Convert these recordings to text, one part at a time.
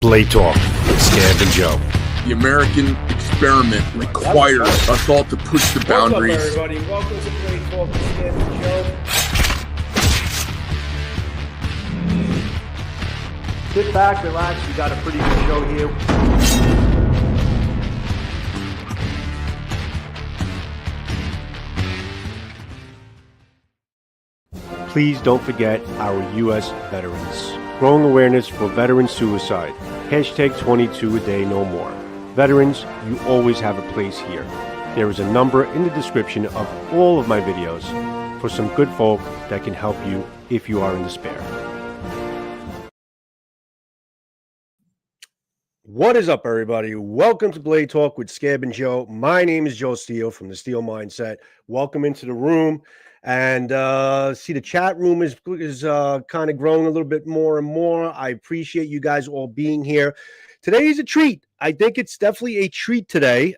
Blade Talk with Scab and Joe. The American experiment requires us all to push the boundaries. What's up, everybody? Welcome to Blade Talk with Scab and Joe. Sit back, relax. We got a pretty good show here. Please don't forget our U.S. veterans. Growing awareness for veteran suicide. Hashtag 22 a day no more. Veterans, you always have a place here. There is a number in the description of all of my videos for some good folk that can help you if you are in despair. What is up, everybody? Welcome to Blade Talk with Scab and Joe. My name is Joe Steele from the Steel Mindset. Welcome into the room. And see, the chat room is kind of growing a little bit more and more. I appreciate you guys all being here. Today is a treat. I think it's definitely a treat today,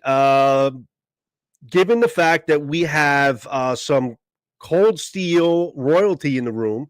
given the fact that we have some Cold Steel royalty in the room.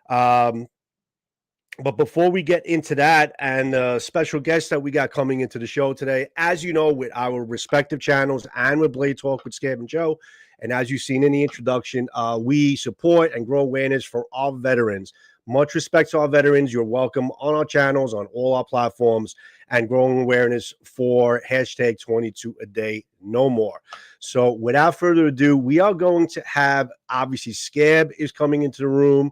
But before we get into that and the special guests that we got coming into the show today, as you know, with our respective channels and with Blade Talk with Scab and Joe, and as you've seen in the introduction, we support and grow awareness for our veterans. Much respect to our veterans. You're welcome on our channels, on all our platforms, and growing awareness for hashtag 22 a day no more. So without further ado, we are going to have, obviously, Scab is coming into the room.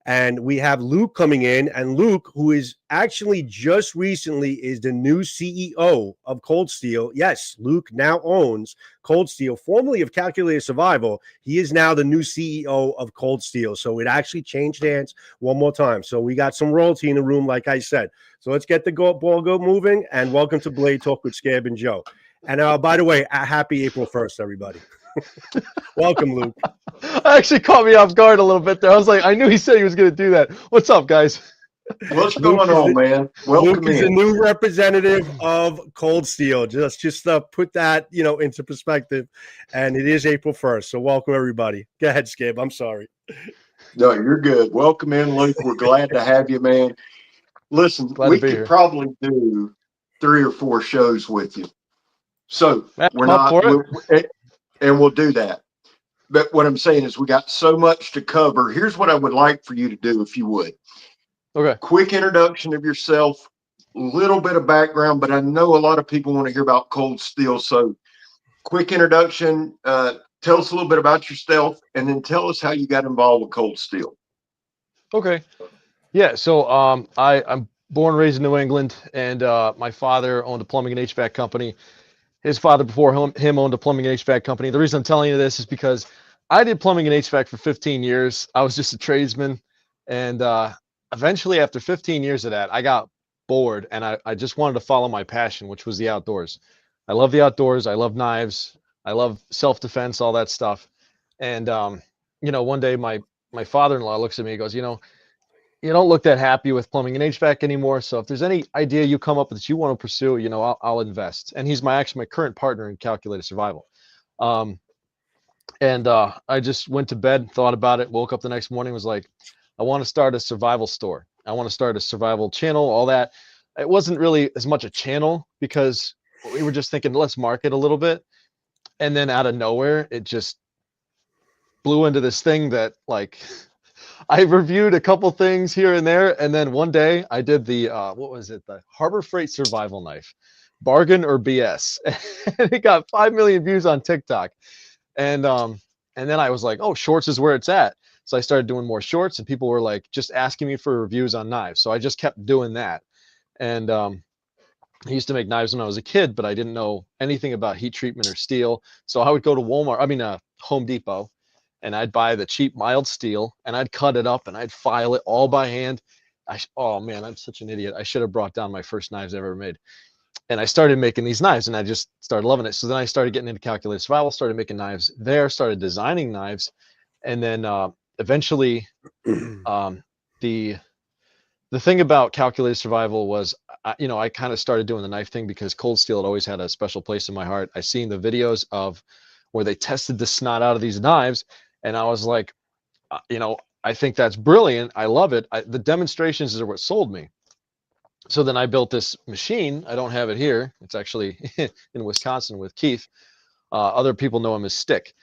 And we have Luke coming in, and Luke, who is actually just recently is the new CEO of Cold Steel. Yes, Luke now owns Cold Steel, formerly of Calculated Survival. He is now the new CEO of Cold Steel. So it actually changed hands one more time. So we got some royalty in the room, like I said. So let's get the ball moving, and welcome to Blade Talk with Scab and Joe. And by the way, a happy April 1st, everybody. Welcome, Luke. Actually caught me off guard a little bit there. I was like, I knew he said he was going to do that. What's up, guys? What's going on, man? Welcome Luke is the new representative of Cold Steel. Just put that, into perspective. And it is April 1st. So welcome, everybody. Go ahead, Scab. I'm sorry. No, you're good. Welcome in, Luke. We're glad to have you, man. Listen, we could probably do 3 or 4 shows with you. So we'll do that. But what I'm saying is we got so much to cover. Here's what I would like for you to do, if you would. Okay. Quick introduction of yourself, a little bit of background, but I know a lot of people want to hear about Cold Steel. So quick introduction, tell us a little bit about yourself, and then tell us how you got involved with Cold Steel. Okay. Yeah, so I'm born and raised in New England, and my father owned a plumbing and HVAC company. His father before him owned a plumbing and HVAC company. The reason I'm telling you this is because I did plumbing and HVAC for 15 years. I was just a tradesman. And eventually, after 15 years of that, I got bored and I just wanted to follow my passion, which was the outdoors. I love the outdoors. I love knives. I love self-defense, all that stuff. And, one day my father-in-law looks at me and goes, you don't look that happy with plumbing and HVAC anymore. So if there's any idea you come up with that you want to pursue, I'll invest. And he's my current partner in Calculated Survival. I just went to bed, thought about it, woke up the next morning, was like, I want to start a survival store. I want to start a survival channel, all that. It wasn't really as much a channel because we were just thinking, let's market a little bit. And then out of nowhere, it just blew into this thing that I reviewed a couple things here and there, and then one day I did the the Harbor Freight survival knife, bargain or BS, and it got 5 million views on TikTok, and then I was like, oh, shorts is where it's at. So I started doing more shorts, and people were just asking me for reviews on knives. So I just kept doing that, and I used to make knives when I was a kid, but I didn't know anything about heat treatment or steel. So I would go to Home Depot. And I'd buy the cheap mild steel and I'd cut it up and I'd file it all by hand. Oh man, I'm such an idiot. I should have brought down my first knives I ever made. And I started making these knives and I just started loving it. So then I started getting into Calculated Survival, started making knives there, started designing knives. And then eventually the thing about Calculated Survival was, I kind of started doing the knife thing because Cold Steel had always had a special place in my heart. I seen the videos of where they tested the snot out of these knives. And I was like, I think that's brilliant. I love it. The demonstrations are what sold me. So then I built this machine. I don't have it here. It's actually in Wisconsin with Keith. Other people know him as Stick.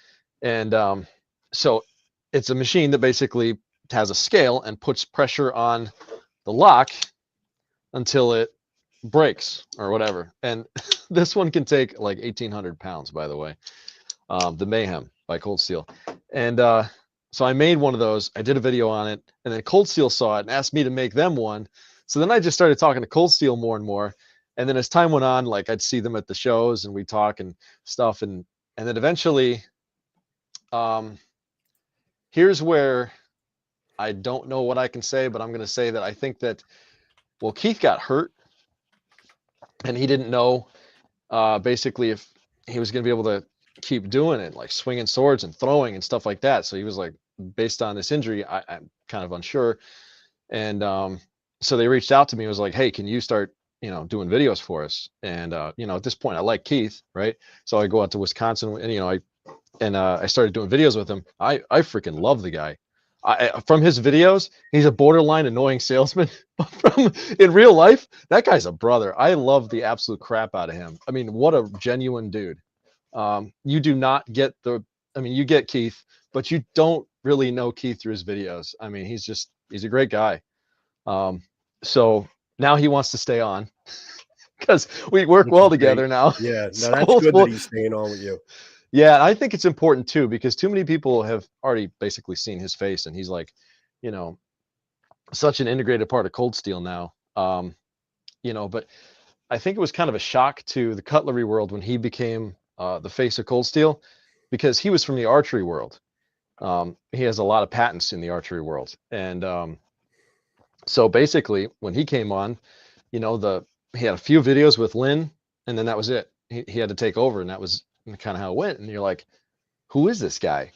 And so it's a machine that basically has a scale and puts pressure on the lock until it breaks or whatever. And this one can take like 1,800 pounds, by the way. The Mayhem by Cold Steel. And so I made one of those. I did a video on it, and then Cold Steel saw it and asked me to make them one. So then I just started talking to Cold Steel more and more. And then as time went on, like I'd see them at the shows and we talk and stuff. And then eventually, here's where I don't know what I can say, but I'm going to say that I think that, well, Keith got hurt and he didn't know basically if he was going to be able to keep doing it, like swinging swords and throwing and stuff like that. So he was like, based on this injury, I'm kind of unsure. And so they reached out to me. It was like, hey, can you start, doing videos for us? And, at this point I like Keith, right? So I go out to Wisconsin and, I started doing videos with him. I freaking love the guy. From his videos, he's a borderline annoying salesman. In real life, that guy's a brother. I love the absolute crap out of him. I mean, what a genuine dude. You do not get you get Keith, but you don't really know Keith through his videos. I mean, he's a great guy. So now he wants to stay on because we work well together now. Yeah, no, So that's good that he's staying on with you. Yeah, I think it's important too, because too many people have already basically seen his face, and he's like, such an integrated part of Cold Steel now. But I think it was kind of a shock to the cutlery world when he became the face of Cold Steel, because he was from the archery world. He has a lot of patents in the archery world. And so basically when he came on, he had a few videos with Lynn, and then that was it. He had to take over, and that was kind of how it went. And you're like, who is this guy?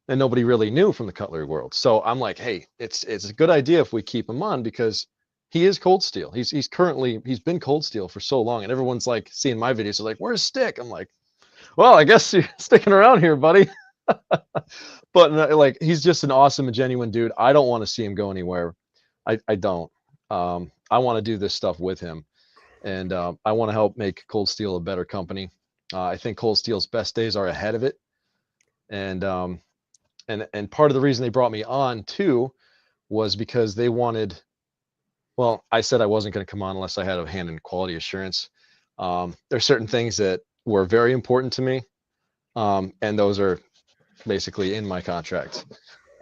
And nobody really knew from the cutlery world. So I'm like, hey, it's a good idea if we keep him on, because he is Cold Steel. He's been Cold Steel for so long, and everyone's like seeing my videos. They're like, where's Stick? I'm like, well, I guess you're sticking around here, buddy. But like, he's just an awesome and genuine dude. I don't want to see him go anywhere. I don't. I want to do this stuff with him, and I want to help make Cold Steel a better company. I think Cold Steel's best days are ahead of it. And part of the reason they brought me on too was because they wanted, well, I said I wasn't going to come on unless I had a hand in quality assurance. There's certain things that were very important to me. And those are basically in my contract.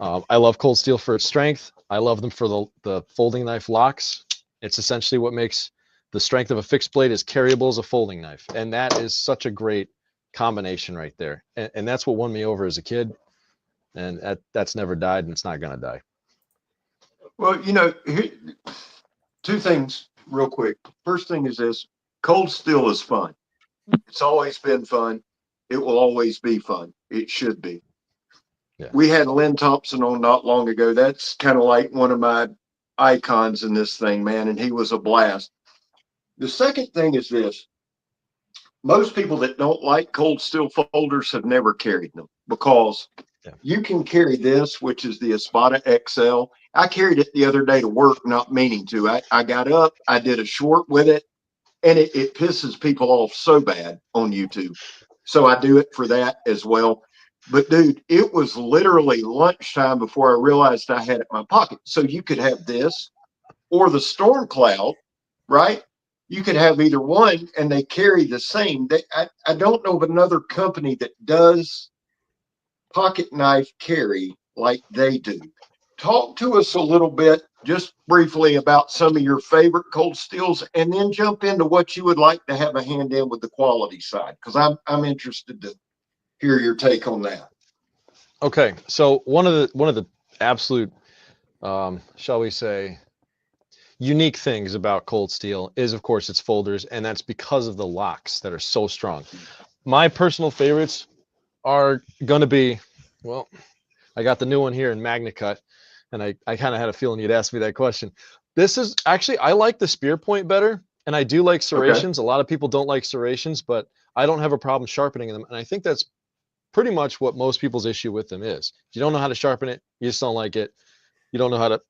I love Cold Steel for its strength. I love them for the folding knife locks. It's essentially what makes the strength of a fixed blade as carryable as a folding knife. And that is such a great combination right there. And that's what won me over as a kid. And that's never died, and it's not going to die. Well, two things real quick. First thing is this: Cold Steel is fun. It's always been fun. It will always be fun. It should be. Yeah. We had Lynn Thompson on not long ago. That's kind of like one of my icons in this thing, man. And he was a blast. The second thing is this: most people that don't like Cold Steel folders have never carried them, because you can carry this, which is the Espada XL. I carried it the other day to work, not meaning to. I got up, I did a short with it, and it pisses people off so bad on YouTube. So I do it for that as well. But dude, it was literally lunchtime before I realized I had it in my pocket. So you could have this or the Storm Cloud, right? You could have either one, and they carry the same. I don't know of another company that does pocket knife carry like they do. Talk to us a little bit, just briefly, about some of your favorite Cold Steels, and then jump into what you would like to have a hand in with the quality side, because I'm interested to hear your take on that. Okay, so one of the absolute, shall we say, unique things about Cold Steel is, of course, its folders, and that's because of the locks that are so strong. My personal favorites are going to be, well, I got the new one here in Magna Cut, and I kind of had a feeling you'd ask me that question. This is actually, I like the spear point better, and I do like serrations. Okay. A lot of people don't like serrations, but I don't have a problem sharpening them, and I think that's pretty much what most people's issue with them is. If you don't know how to sharpen it, you just don't like it. you don't know how to,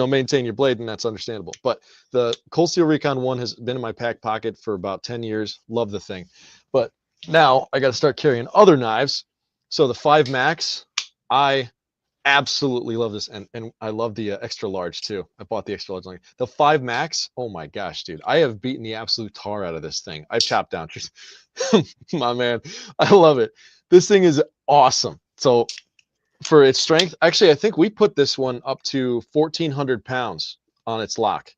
maintain your blade, and that's understandable. But the Cold Steel Recon 1 has been in my back pocket for about 10 years. Love the thing. But now I got to start carrying other knives. So the 5 Max, I absolutely love this, and I love the extra large too. I bought the extra large. The 5 Max, oh my gosh, dude, I have beaten the absolute tar out of this thing. I've chopped down trees. My man, I love it. This thing is awesome. So for its strength, actually, I think we put this one up to 1,400 pounds on its lock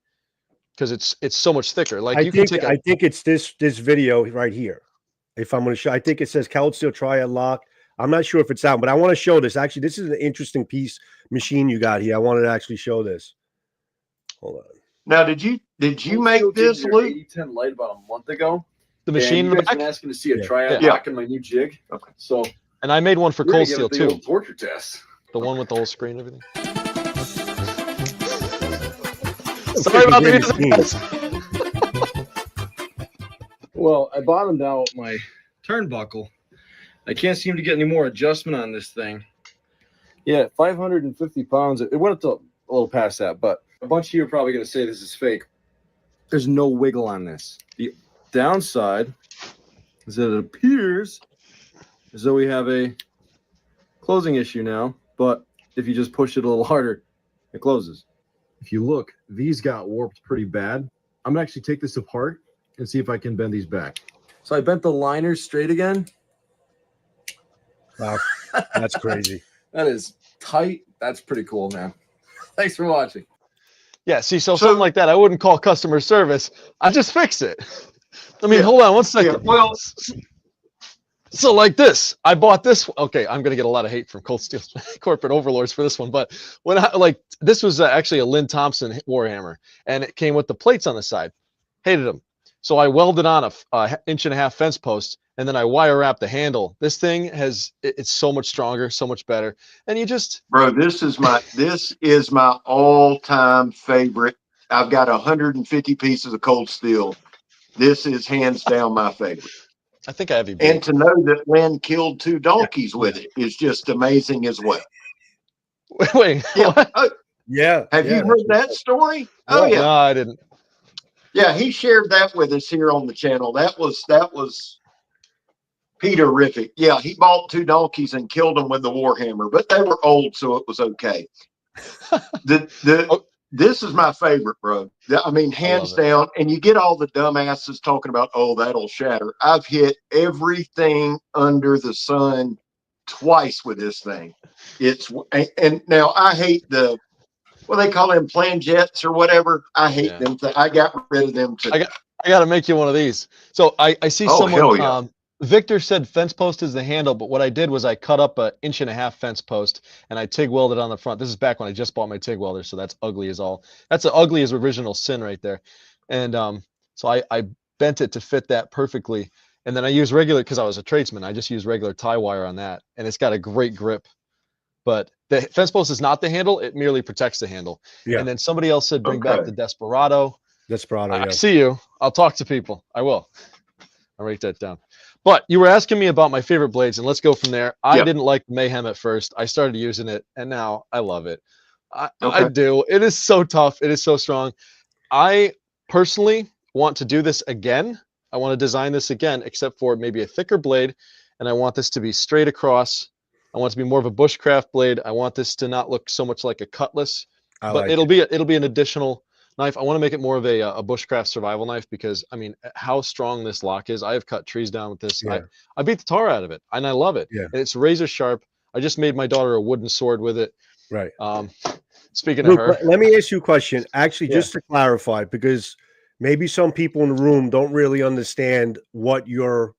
because it's so much thicker. Like I think it's this video right here. If I'm going to show, I think it says Cold Steel Triad Lock. I'm not sure if it's out, but I want to show this. Actually, this is an interesting piece machine you got here. I wanted to actually show this. Hold on. Now, did you make this, Luke? 8010 light about a month ago. The machine you in the guys back? been asking to see a triad lock in my new jig. Okay. So, and I made one for Cold Steel too. Torture test. The one with the whole screen and everything. Sorry about the music. Well, I bottomed out my turnbuckle. I can't seem to get any more adjustment on this thing. Yeah, 550 pounds. It went up to a little past that, but a bunch of you are probably going to say this is fake. There's no wiggle on this. The downside is that it appears as though we have a closing issue now, but if you just push it a little harder, it closes. If you look, these got warped pretty bad. I'm going to actually take this apart and see if I can bend these back. So I bent the liners straight again. Wow, that's crazy. That is tight. That's pretty cool, man. Thanks for watching. Yeah, see, so something like that, I wouldn't call customer service. I just fix it. I mean, hold on one second. Yeah, well, so like this, I bought this. Okay, I'm gonna get a lot of hate from Cold Steel corporate overlords for this one, but when this was actually a Lynn Thompson Warhammer, and it came with the plates on the side. Hated them, so I welded on a 1.5 inch fence post, and then I wire wrapped the handle. This thing it's so much stronger, so much better, and you just this is my all-time favorite. I've got 150 pieces of Cold Steel. This is hands down my favorite. I think I have you. And to know that Lynn killed 2 donkeys with it is just amazing as well. Wait, yeah, yeah. Have you heard that story? Oh yeah. No, I didn't. Yeah, he shared that with us here on the channel. That was Peter-rific. Yeah, he bought 2 donkeys and killed them with the Warhammer, but they were old, so it was okay. This is my favorite, bro. I mean, hands down. And you get all the dumbasses talking about, oh, that'll shatter. I've hit everything under the sun twice with this thing. And now I hate what they call them, planjets or whatever. I hate them. I got rid of them too. I got to make you one of these. So I see someone. Victor said fence post is the handle, but what I did was I cut up 1.5 inch fence post and I TIG welded on the front. This is back when I just bought my TIG welder, so that's ugly as all. That's the ugly as original sin right there. And so I bent it to fit that perfectly. And then I use regular, because I was a tradesman, I just use regular tie wire on that, and it's got a great grip. But the fence post is not the handle; it merely protects the handle. Yeah. And then somebody else said bring back the Desperado. I see you. I'll talk to people. I will. I'll write that down. But you were asking me about my favorite blades, and let's go from there. I didn't like Mayhem at first. I started using it, and now I love it. I do. It is so tough. It is so strong. I personally want to do this again. I want to design this again, except for maybe a thicker blade, and I want this to be straight across. I want it to be more of a bushcraft blade. I want this to not look so much like a cutlass, but it'll be an additional knife. I want to make it more of a bushcraft survival knife because, I mean, how strong this lock is. I have cut trees down with this. Yeah. I beat the tar out of it, and I love it. Yeah. And it's razor sharp. I just made my daughter a wooden sword with it. Right. Speaking Luke, of her. Let me ask you a question, actually, just to clarify, because maybe some people in the room don't really understand what your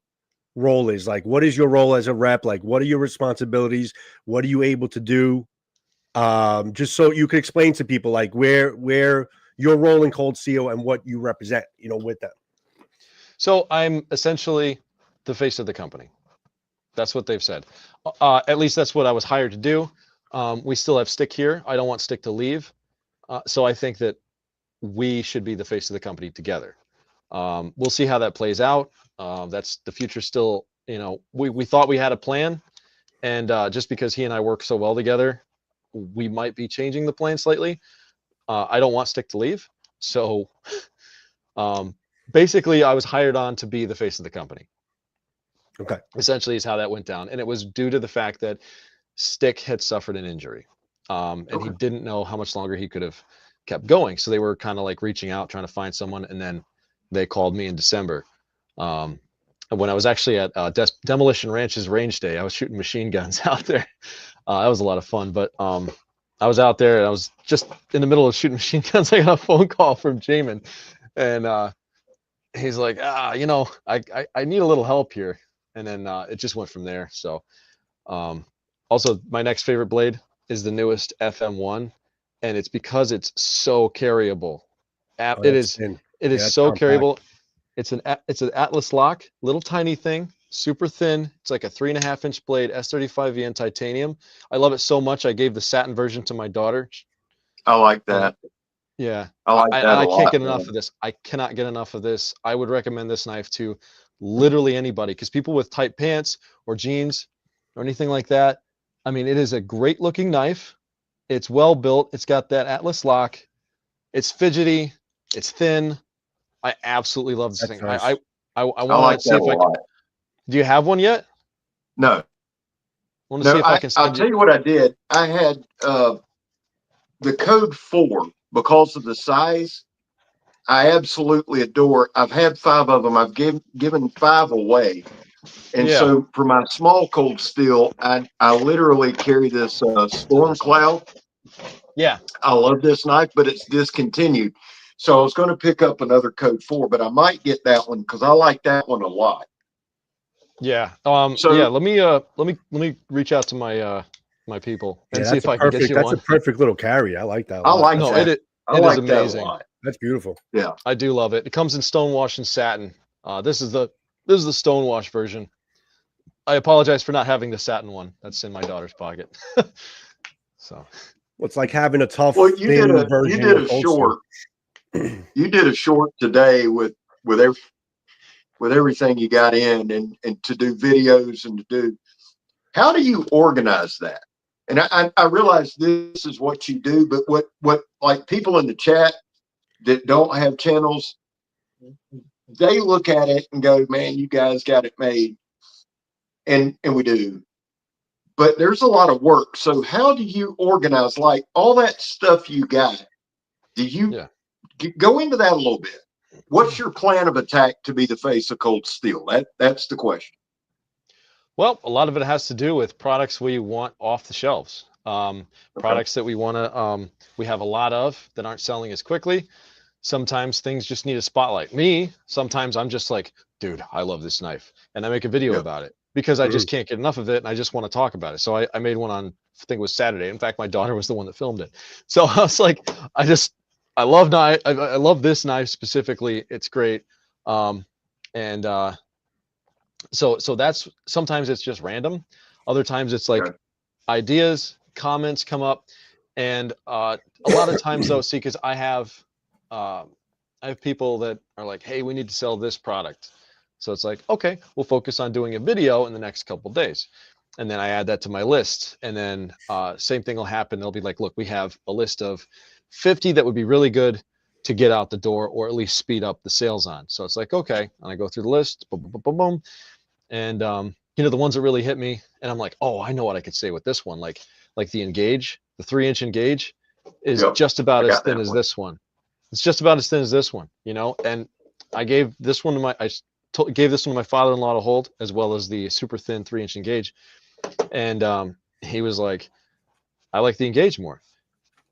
role is. Like, what is your role as a rep? Like, what are your responsibilities? What are you able to do? Just so you could explain to people, like, where your role in Cold Steel and what you represent, with them. So I'm essentially the face of the company. That's what they've said. At least that's what I was hired to do. We still have Stick here. I don't want Stick to leave. So I think that we should be the face of the company together. We'll see how that plays out. That's the future still, we thought we had a plan. And just because he and I work so well together, we might be changing the plan slightly. I don't want Stick to leave. So basically I was hired on to be the face of the company. Okay. Essentially is how that went down. And it was due to the fact that Stick had suffered an injury. And he didn't know how much longer he could have kept going. So they were kind of like reaching out, trying to find someone. And then they called me in December. And when I was actually at Demolition Ranch's range day, I was shooting machine guns out there. That was a lot of fun. But I was out there and I was just in the middle of shooting machine guns. I got a phone call from Jamin. And he's like, you know, I need a little help here. And then it just went from there. So also my next favorite blade is the newest FM1, and it's because it's so carryable. It is so carryable. It's an Atlas lock, little tiny thing, super thin. It's like a 3.5-inch blade, S35V in titanium. I love it so much. I gave the satin version to my daughter. I like that. Yeah, I like that. I can't get enough of this. I cannot get enough of this. I would recommend this knife to literally anybody, because people with tight pants or jeans or anything like that. I mean, it is a great looking knife. It's well built. It's got that Atlas lock. It's fidgety. It's thin. I absolutely love this thing. Nice. I want to see if I can. Do you have one yet? No. I want to see if I can. I'll tell you what I did. I had the code 4 because of the size. I absolutely adore. I've had 5 of them. I've given 5 away. And so for my small cold steel, I literally carry this Storm Cloud. Yeah. I love this knife, but it's discontinued. So I was going to pick up another code 4, but I might get that one because I like that one a lot. Yeah. Let me reach out to my my people and see if I can get you one. That's a perfect little carry. I like that. I like that. It is amazing. That a lot. That's beautiful. Yeah. I do love it. It comes in stonewash and satin. This is the stonewash version. I apologize for not having the satin one. That's in my daughter's pocket. So well, it's like having a tough. Well, you did a short. You did a short today with everything you got in, and to do videos and to do. How do you organize that? And I realize this is what you do, but what like people in the chat that don't have channels, they look at it and go, man, you guys got it made. And we do. But there's a lot of work. So how do you organize like all that stuff you got? Do you go into that a little bit? What's your plan of attack to be the face of cold steel? That's the question. Well, a lot of it has to do with products we want off the shelves. Products that we want to, we have a lot of that aren't selling as quickly. Sometimes things just need a spotlight. Sometimes I'm just like, dude, I love this knife. And I make a video about it because I just can't get enough of it. And I just want to talk about it. So I made one on, I think it was Saturday. In fact, my daughter was the one that filmed it. So I was like, I love this knife specifically. It's great. So that's, sometimes it's just random. Other times it's like ideas, comments come up. And a lot of times though, see, because I have people that are like, hey, we need to sell this product. So it's like, okay, we'll focus on doing a video in the next couple of days. And then I add that to my list. And then same thing will happen. They'll be like, look, we have a list of 50 that would be really good to get out the door or at least speed up the sales on. So it's like, okay. And I go through the list, boom, boom, boom, boom, boom. And, you know, the ones that really hit me and I'm like, oh, I know what I could say with this one. Like the Engage, the 3-inch Engage is just about as thin as this one. It's just about as thin as this one, you know? And I gave this one to my, gave this one to my father-in-law to hold, as well as the super thin 3-inch Engage. And he was like, I like the Engage more.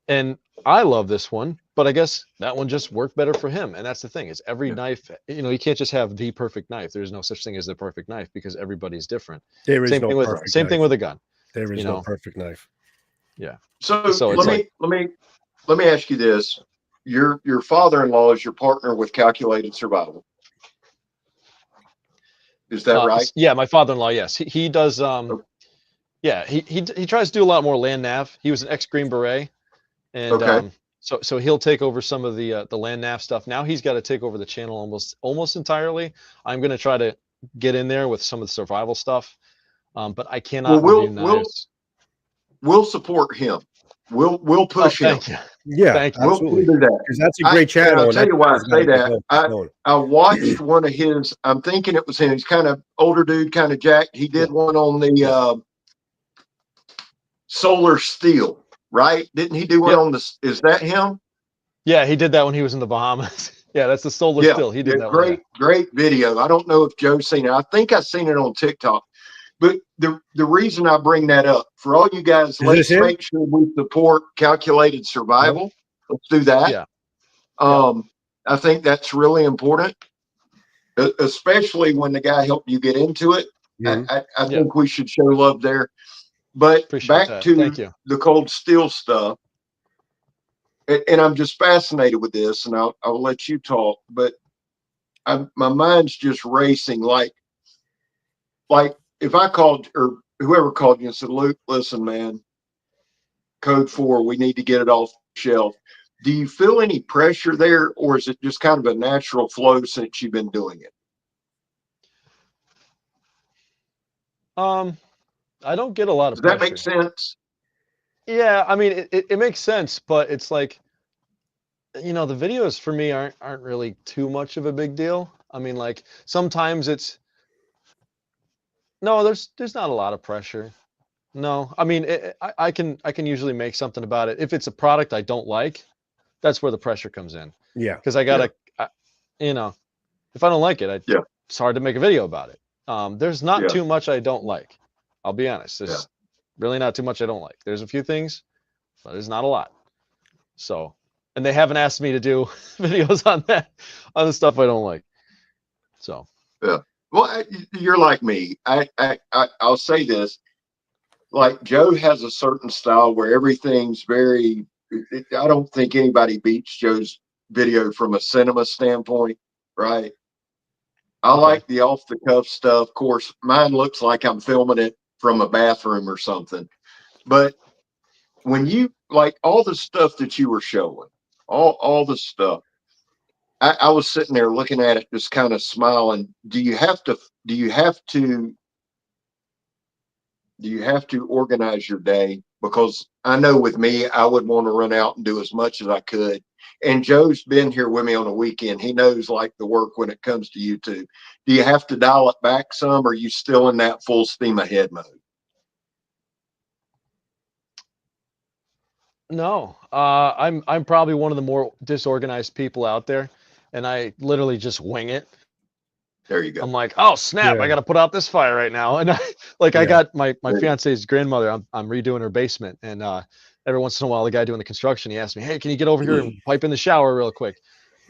And I love this one, but I guess that one just worked better for him. And that's the thing, is every knife, you know, you can't just have the perfect knife. There's no such thing as the perfect knife because everybody's different. There is same thing with a gun. There is no perfect knife. Yeah. So let me ask you this. Your father-in-law is your partner with Calculated Survival. Is that right? Yeah, my father-in-law, yes. He does he tries to do a lot more land nav. He was an ex-Green Beret. And so he'll take over some of the land nav stuff. Now he's got to take over the channel almost entirely. I'm going to try to get in there with some of the survival stuff. But I cannot review knives. We'll support him. We'll push him. Thank you. Yeah, Thank you. We'll absolutely. do that. Because that's a great channel. I'll and tell you why I that's gotta say keep that. going, keep going. I watched one of his. I'm thinking it was him. He's kind of older dude, kind of jacked. He did one on the solar steel, right? Didn't he do one on the? Is that him? Yeah, he did that when he was in the Bahamas. Yeah, that's the solar still. He did that one. Great video. I don't know if Joe's seen it. I think I've seen it on TikTok. But the reason I bring that up for all you guys, let's make sure we support calculated survival. Let's do that. Yeah. I think that's really important, especially when the guy helped you get into it. I think we should show love there. But back to the cold steel stuff. And I'm just fascinated with this, and I'll let you talk. But my mind's just racing. Like if I called or whoever called you and said, "Luke, listen, man, Code 4, we need to get it off the shelf." Do you feel any pressure there, or is it just kind of a natural flow since you've been doing it? I don't get a lot of pressure. Does that make sense? Yeah, I mean, it makes sense, but it's like, the videos for me aren't really too much of a big deal. I mean, like sometimes there's not a lot of pressure. No, I mean, I can usually make something about it. If it's a product I don't like, that's where the pressure comes in. Yeah. Because I gotta, if I don't like it, it's hard to make a video about it. There's not too much I don't like. I'll be honest. There's really not too much I don't like. There's a few things, but there's not a lot. So, and they haven't asked me to do videos on the stuff I don't like. So. Yeah. Well, you're like me. I'll say this. Like Joe has a certain style where everything's very. I don't think anybody beats Joe's video from a cinema standpoint, right? I like the off the cuff stuff. Of course, mine looks like I'm filming it from a bathroom or something. But when you like all the stuff that you were showing, all the stuff, I was sitting there looking at it, just kind of smiling. Do you have to organize your day? Because I know with me, I would want to run out and do as much as I could. And Joe's been here with me on a weekend. He knows like the work when it comes to YouTube. Do you have to dial it back some, or are you still in that full steam ahead mode? No, I'm probably one of the more disorganized people out there, and I literally just wing it. There you go. I'm like, oh snap! I got to put out this fire right now, and I got my fiance's grandmother. I'm redoing her basement, and every once in a while, the guy doing the construction, he asks me, "Hey, can you get over here and pipe in the shower real quick?"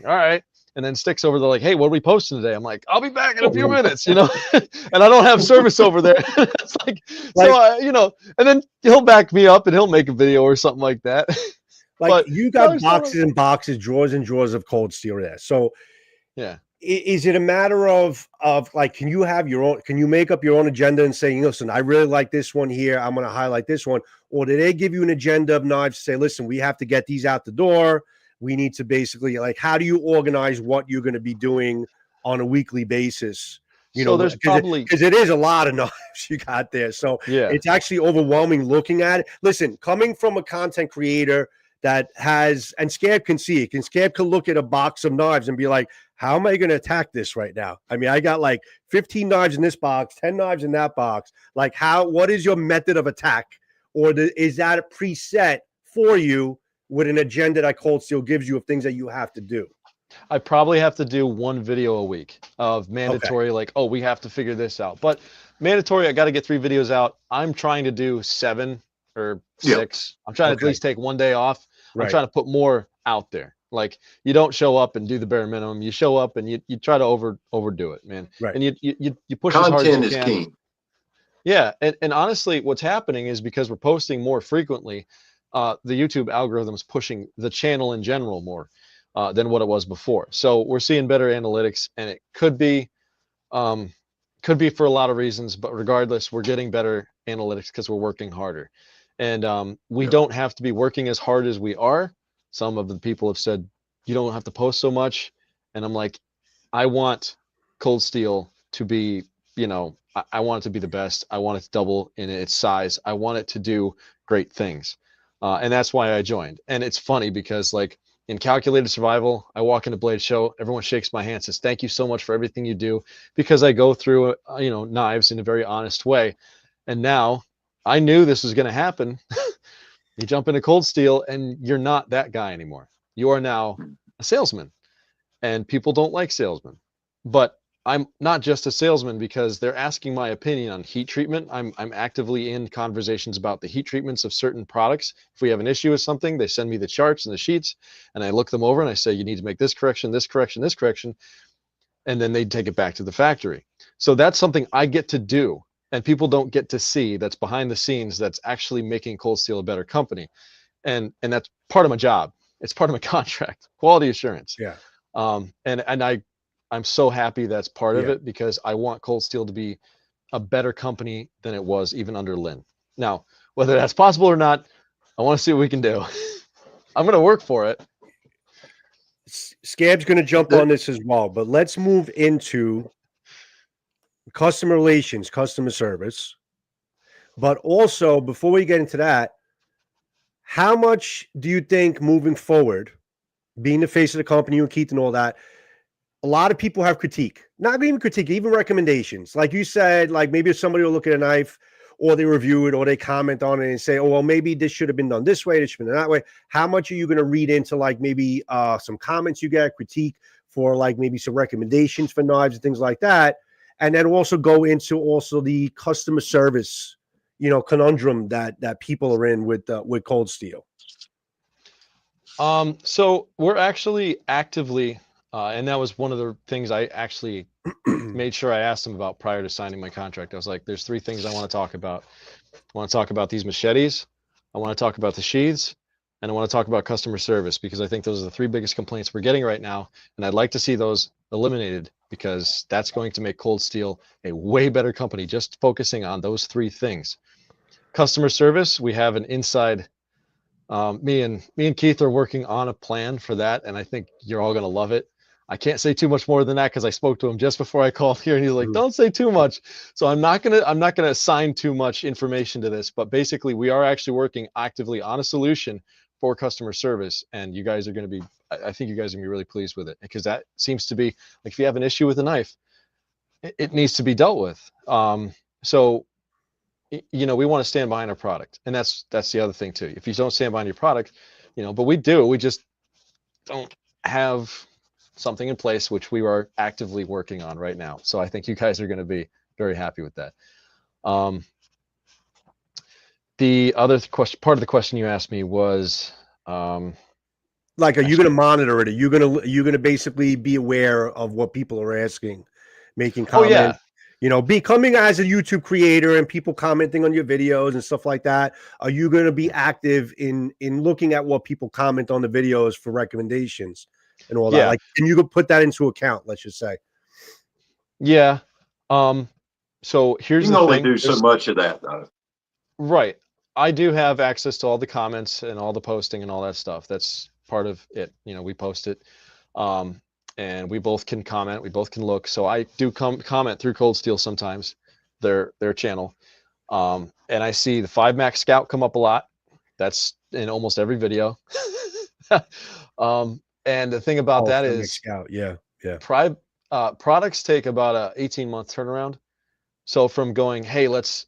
All right, and then sticks over there like, "Hey, what are we posting today?" I'm like, "I'll be back in a few minutes," and I don't have service over there. It's so and then he'll back me up and he'll make a video or something like that. But you got boxes and boxes, drawers and drawers of cold steel there. So yeah. Is it a matter of like, can you make up your own agenda and say, listen, I really like this one here, I'm going to highlight this one? Or do they give you an agenda of knives to say, listen, we have to get these out the door. We need to basically, like, how do you organize what you're going to be doing on a weekly basis? There's probably, because it is a lot of knives you got there. So it's actually overwhelming looking at it. Listen, coming from a content creator that has, and Scab can see it, and Scab can look at a box of knives and be like, how am I going to attack this right now? I mean, I got like 15 knives in this box, 10 knives in that box. Like, what is your method of attack? Or is that a preset for you with an agenda that Cold Steel gives you of things that you have to do? I probably have to do one video a week of mandatory, like, oh, we have to figure this out. But mandatory, I got to get 3 videos out. I'm trying to do 7 or 6. I'm trying to at least take one day off. I'm trying to put more out there. Like, you don't show up and do the bare minimum. You show up and you try to overdo it, man. Right. And you push as hard as you can. Content is key. Yeah, and honestly, what's happening is because we're posting more frequently, the YouTube algorithm is pushing the channel in general more than what it was before. So we're seeing better analytics, and it could be for a lot of reasons, but regardless, we're getting better analytics because we're working harder. And we don't have to be working as hard as we are. Some of the people have said, you don't have to post so much. And I'm like, I want Cold Steel to be, I want it to be the best. I want it to double in its size. I want it to do great things. And that's why I joined. And it's funny because like in calculated survival, I walk into Blade Show, everyone shakes my hand, says, thank you so much for everything you do, because I go through, knives in a very honest way. And now I knew this was going to happen. You jump into Cold Steel and you're not that guy anymore. You are now a salesman, and people don't like salesmen. But I'm not just a salesman because they're asking my opinion on heat treatment. I'm actively in conversations about the heat treatments of certain products. If we have an issue with something, they send me the charts and the sheets, and I look them over and I say, you need to make this correction, this correction, this correction, and then they take it back to the factory. So that's something I get to do, and people don't get to see. That's behind the scenes. That's actually making Cold Steel a better company, and that's part of my job. It's part of my contract, quality assurance. Yeah. And I'm so happy that's part of it, because I want Cold Steel to be a better company than it was even under Lynn. Now, whether that's possible or not, I want to see what we can do. I'm going to work for it. Scab's going to jump on this as well, but let's move into customer relations, customer service. But also, before we get into that, how much do you think moving forward, being the face of the company, you and Keith and all that, a lot of people have critique, not even critique, even recommendations. Like you said, like maybe if somebody will look at a knife or they review it or they comment on it and say, oh, well, maybe this should have been done this way, this should have been done that way. How much are you going to read into like maybe some comments you get, critique for like maybe some recommendations for knives and things like that? And then also go into also the customer service, conundrum that people are in with Cold Steel. So we're actually actively, and that was one of the things I actually made sure I asked them about prior to signing my contract. I was like, there's 3 things I want to talk about. I want to talk about these machetes. I want to talk about the sheaths, and I want to talk about customer service, because I think those are the 3 biggest complaints we're getting right now. And I'd like to see those eliminated, because that's going to make Cold Steel a way better company, just focusing on those 3 things. Customer service, we have an inside, me and Keith are working on a plan for that, and I think you're all going to love it. I can't say too much more than that because I spoke to him just before I called here, and he's like, don't say too much. So I'm not gonna assign too much information to this, but basically we are actually working actively on a solution for customer service, and you guys are going to be, I think you guys are going to be really pleased with it, because that seems to be like, if you have an issue with a knife, it needs to be dealt with. So we want to stand behind our product, and that's the other thing too. If you don't stand behind your product, but we just don't have something in place, which we are actively working on right now. So I think you guys are going to be very happy with that. The other part of the question you asked me was, like, are you going to monitor it? Are you going to basically be aware of what people are asking, making comments? Becoming as a YouTube creator and people commenting on your videos and stuff like that. Are you going to be active in looking at what people comment on the videos for recommendations and all that? Like, can you put that into account? Let's just say. Yeah. So here's you the can only thing. do so much of that, though. Right. I do have access to all the comments and all the posting and all that stuff. That's part of it. We post it. And we both can comment. We both can look. So I do comment through Cold Steel sometimes, their channel. And I see the 5 Max Scout come up a lot. That's in almost every video. And the thing about that is, Scout, products take about a 18-month turnaround. So from going, hey, let's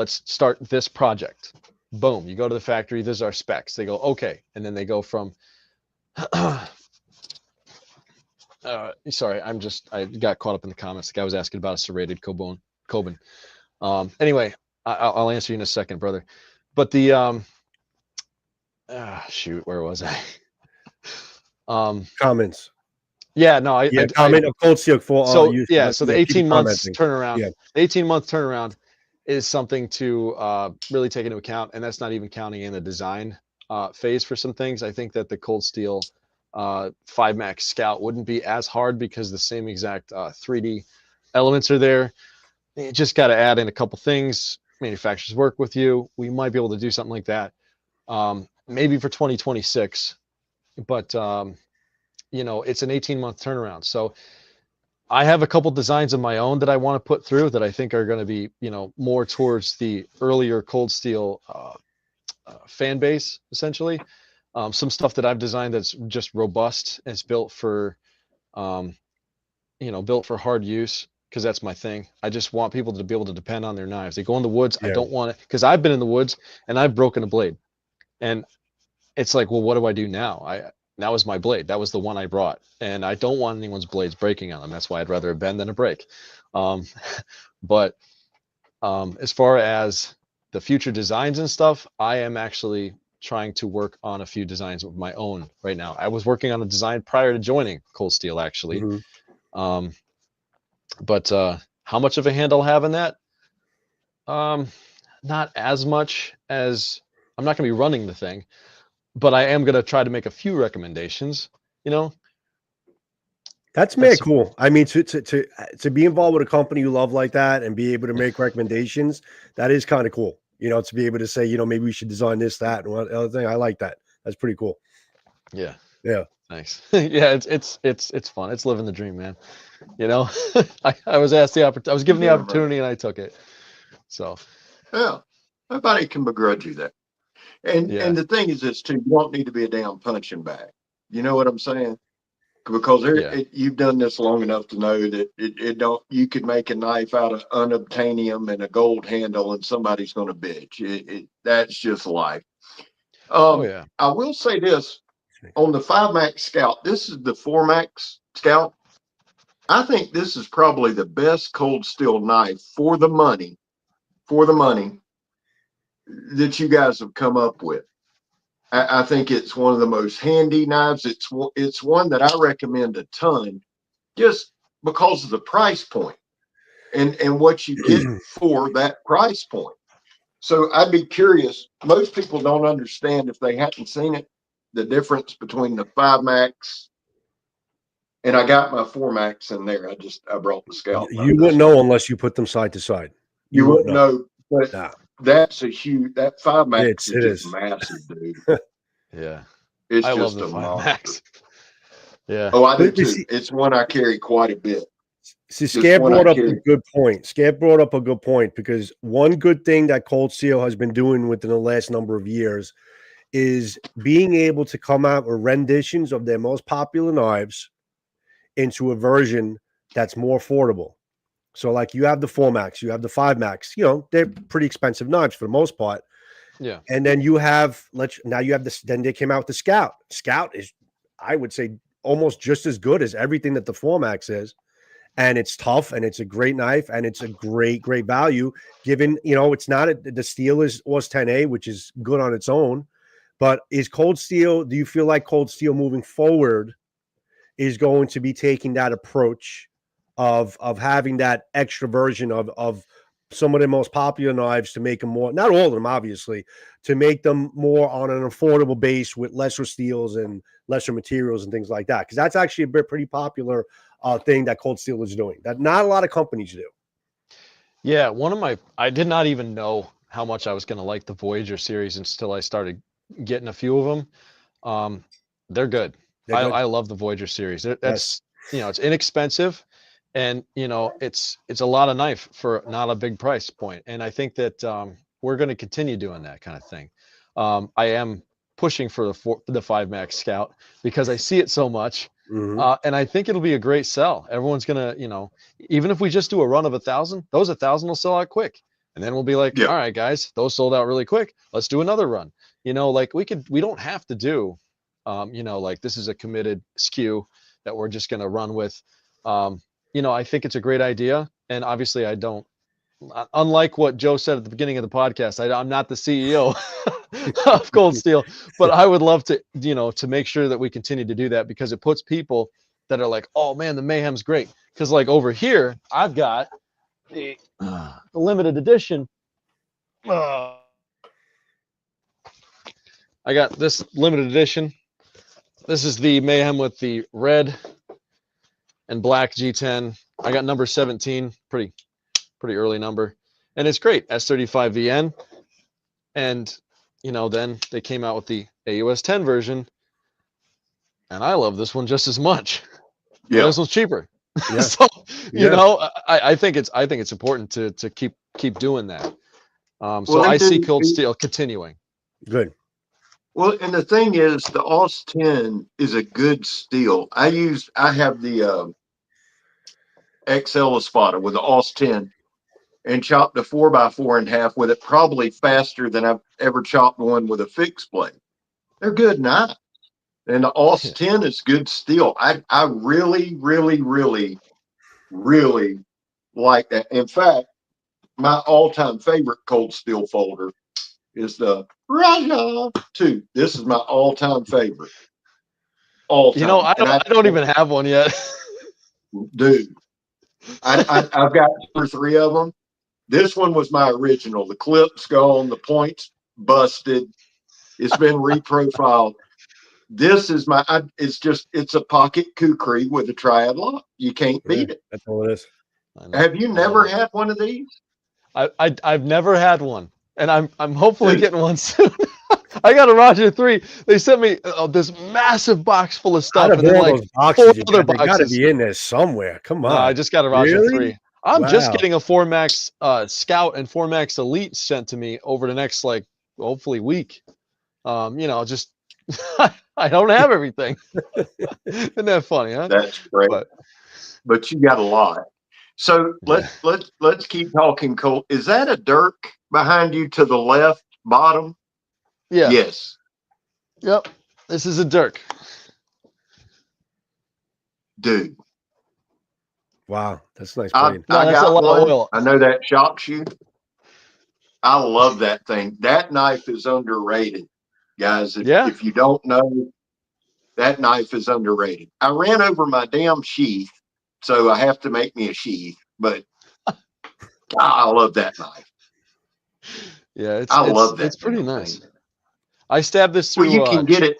start this project. Boom, you go to the factory. This is our specs. They go, okay, and then they go from. Sorry, I got caught up in the comments. The guy was asking about a serrated Coben. Anyway, I'll answer you in a second, brother. But the shoot, where was I? Comments. Yeah, no, comment of Cold Steel for so the 18 months turnaround. Yeah. The 18-month turnaround is something to really take into account, and that's not even counting in the design phase for some things. I think that the Cold Steel 5 Max Scout wouldn't be as hard because the same exact 3D elements are there. You just got to add in a couple things. Manufacturers work with you. We might be able to do something like that, maybe for 2026. But it's an 18-month turnaround. So I have a couple designs of my own that I want to put through that I think are going to be more towards the earlier Cold Steel fan base essentially. Some stuff that I've designed that's just robust and it's built for, built for hard use, because that's my thing. I just want people to be able to depend on their knives. They go in the woods. I don't want it, because I've been in the woods and I've broken a blade, and it's like, well, what do I do now? That was my blade. That was the one I brought, and I don't want anyone's blades breaking on them. That's why I'd rather a bend than a break. But as far as the future designs and stuff, I am actually trying to work on a few designs of my own right now. I was working on a design prior to joining Cold Steel, actually. But how much of a hand I'll have in that? Not as much as, I'm not going to be running the thing, but I am going to try to make a few recommendations, That's mad cool. I mean, to be involved with a company you love like that and be able to make recommendations, that is kind of cool. To be able to say, maybe we should design this, that, and one other thing. I like that. That's pretty cool. Yeah. Yeah. Nice. Yeah, it's fun. It's living the dream, man. I was asked the opportunity. I was given the opportunity, and I took it. So. Yeah, nobody can begrudge you that. And the thing is this too, you don't need to be a damn punching bag. You know what I'm saying? Because you've done this long enough to know that you could make a knife out of unobtainium and a gold handle, and somebody's going to bitch. That's just life. I will say this on the 5 Max Scout. This is the 4 Max Scout. I think this is probably the best cold steel knife for the money that you guys have come up with. I think it's one of the most handy knives. It's one that I recommend a ton, just because of the price point and what you get for that price point. So I'd be curious. Most people don't understand, if they hadn't seen it, the difference between the 5 Max, and I got my 4 Max in there. I brought the Scout. You wouldn't know unless you put them side to side. You wouldn't know, but that's a huge. That 5 Max is massive, dude. Yeah, it's I just love the a 5 Max. Yeah. Oh, I do too. It's one I carry quite a bit. See, Scab brought up a good point. Scab brought up a good point, because one good thing that Cold Steel has been doing within the last number of years is being able to come out with renditions of their most popular knives into a version that's more affordable. So, like, you have the 4 Max, you have the 5 Max. They're pretty expensive knives for the most part. Yeah. And then you have now you have this. Then they came out with the Scout. Scout is, I would say, almost just as good as everything that the 4 Max is. And it's tough, and it's a great knife, and it's a great value. Given it's not the steel was 10A, which is good on its own. But is Cold Steel? Do you feel like Cold Steel moving forward is going to be taking that approach of having that extra version of some of the most popular knives, to make them more, not all of them, obviously, to make them more on an affordable base with lesser steels and lesser materials and things like that? Because that's actually a pretty popular thing that Cold Steel is doing, that not a lot of companies do. Yeah, I did not even know how much I was going to like the Voyager series until I started getting a few of them. They're good. I love the Voyager series. That's it's inexpensive, and it's a lot of knife for not a big price point. And I think that we're going to continue doing that kind of thing. I am pushing for the 5 Max Scout because I see it so much. And I think it'll be a great sell. Everyone's gonna, even if we just do a run of 1,000, those 1,000 will sell out quick. And then we'll be like, all right, guys, those sold out really quick. Let's do another run. Like we don't have to do, like this is a committed SKU that we're just going to run with. I think it's a great idea. And obviously unlike what Joe said at the beginning of the podcast, I'm not the CEO of Cold Steel, but I would love to, to make sure that we continue to do that, because it puts people that are like, oh man, the Mayhem's great. Because like over here, I've got the limited edition. I got this limited edition. This is the Mayhem with the red and black G10. I got number 17, pretty early number, and it's great, S35VN. And then they came out with the AUS 10 version, and I love this one just as much. Yeah, this one's cheaper. Yeah. So I think it's important to keep doing that. So I see Cold Steel continuing. Good. Well, and the thing is, the Aus 10 is a good steel. I have the XL Espada with the Aus 10 and chopped a 4x4 in half with it, probably faster than I've ever chopped one with a fixed blade. They're good knives. And the Aus 10 is good steel. I really, really, really, really like that. In fact, my all-time favorite cold steel folder is the Raja 2. This is my all-time favorite. All time. You know, I don't even have one yet. Dude, I've got 2 or 3 of them. This one was my original. The clip's gone, the point's busted. It's been reprofiled. This is it's a pocket kukri with a triad lock. You can't beat it. That's all it is. Have you never had one of these? I've never had one, and I'm hopefully getting one soon. I got a Roger 3. They sent me this massive box full of stuff, and then like those boxes, four other they got to boxes. be in there somewhere. Come on. No, I just got a Roger Really? 3. I'm just Wow. getting a 4max Scout and 4max Elite sent to me over the next hopefully week. Just I don't have everything. Isn't that funny, huh? That's great. But you got a lot. So let's keep talking, Colt. Is that a Dirk behind you to the left bottom? Yeah. Yes. Yep. This is a Dirk. Dude. Wow, that's nice. I that's a got lot of one. oil. I know that shocks you. I love that thing. That knife is underrated, guys. If you don't know, that knife is underrated. I ran over my damn sheath, so I have to make me a sheath. But I love that knife. Yeah, I love that. It's pretty nice. I stabbed this through. Well, you can get it.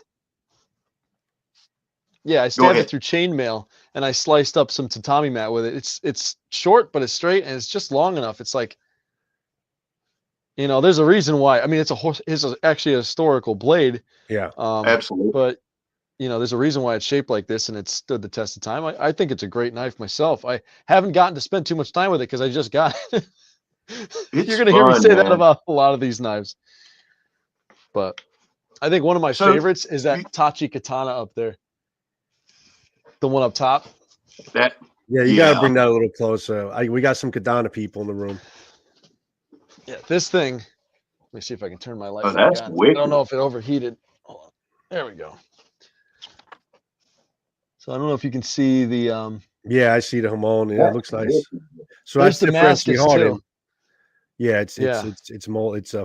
Yeah, I stabbed it through chainmail, and I sliced up some tatami mat with it. It's short, but it's straight, and it's just long enough. It's like, there's a reason why. I mean, it's actually a historical blade. Yeah, absolutely. But there's a reason why it's shaped like this, and it stood the test of time. I think it's a great knife myself. I haven't gotten to spend too much time with it because I just got it. You're gonna hear me say that about a lot of these knives. But I think one of my favorites is that Tachi katana up there. The one up top. You got to bring that a little closer. We got some Kadana people in the room. Yeah, this thing. Let me see if I can turn my light on. That's wicked. I don't know if it overheated. Hold on. There we go. So I don't know if you can see the. Yeah, I see the Hamon. Yeah, it looks nice. So that's the Damascus too. Yeah, it's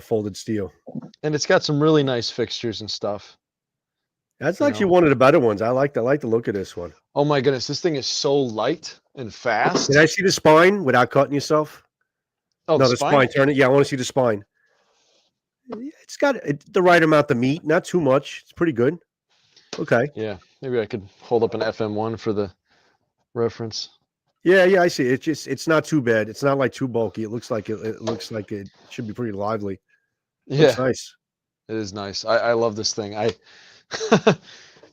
folded steel, and it's got some really nice fixtures and stuff. That's actually one of the better ones. I like the look of this one. Oh my goodness, this thing is so light and fast. Can I see the spine without cutting yourself? Oh, no, the spine. Turn it. Yeah, I want to see the spine. It's got the right amount of meat, not too much. It's pretty good. Okay. Yeah, maybe I could hold up an FM1 for the reference. Yeah, I see. It's not too bad. It's not like too bulky. It looks like it should be pretty lively. Yeah, it's nice. It is nice. I love this thing.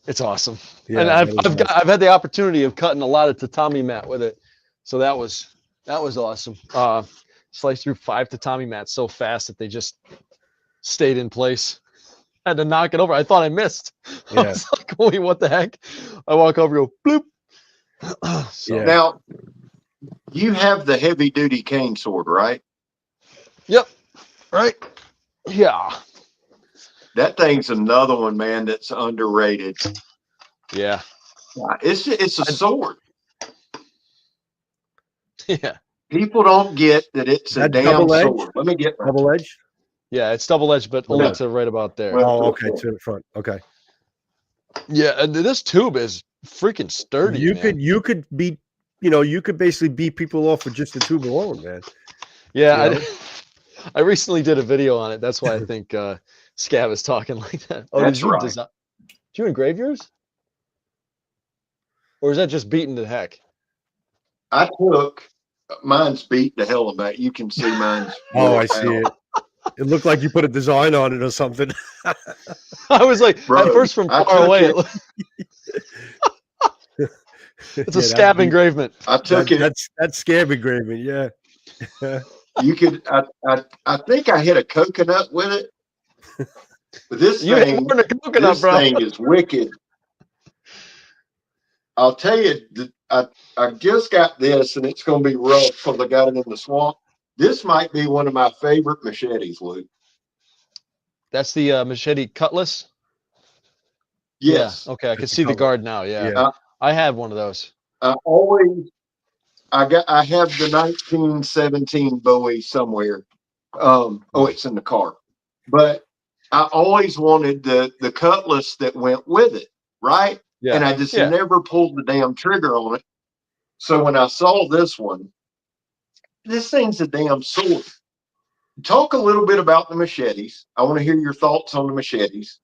It's awesome. Yeah, and I've had the opportunity of cutting a lot of tatami mat with it, so that was awesome. Sliced through 5 tatami mats so fast that they just stayed in place. I had to knock it over. I thought I missed. Yeah. I was like, wait, what the heck? I walk over, go bloop. Now, you have the heavy duty cane sword, right? Yep. Right. Yeah. That thing's another one, man, that's underrated. Yeah. It's a sword. Yeah. People don't get that it's a damn sword. Let me get double edge. Yeah, it's double edged, but only to right about there. Oh, okay, to the front. Okay. Yeah, and this tube is freaking sturdy. You could beat, you could basically beat people off with just the tube alone, man. Yeah, I recently did a video on it. That's why I think Scab is talking like that. Oh, that's right. Did you engrave yours? Or is that just beaten to heck? I took mine's beat the hell about. You can see mine's. Oh, I see it. It looked like you put a design on it or something. I was like, at first from far away, it's a Scab engravement. I took it. That's Scab engravement, yeah. You could. I think I hit a coconut with it. But this You ain't thing, more than a coconut, this bro. thing is wicked. I'll tell you, I just got this, and it's going to be rough because I got it in the swamp. This might be one of my favorite machetes, Luke. That's the machete cutlass. Yes. Yeah. Okay, I can Just see the color. guard now. Yeah. Yeah. I had one of those. I have the 1917 Bowie somewhere. Oh, it's in the car. But I always wanted the cutlass that went with it, right? Yeah. And I just Yeah. never pulled the damn trigger on it. So when I saw this one, this thing's a damn sword. Talk a little bit about the machetes. I want to hear your thoughts on the machetes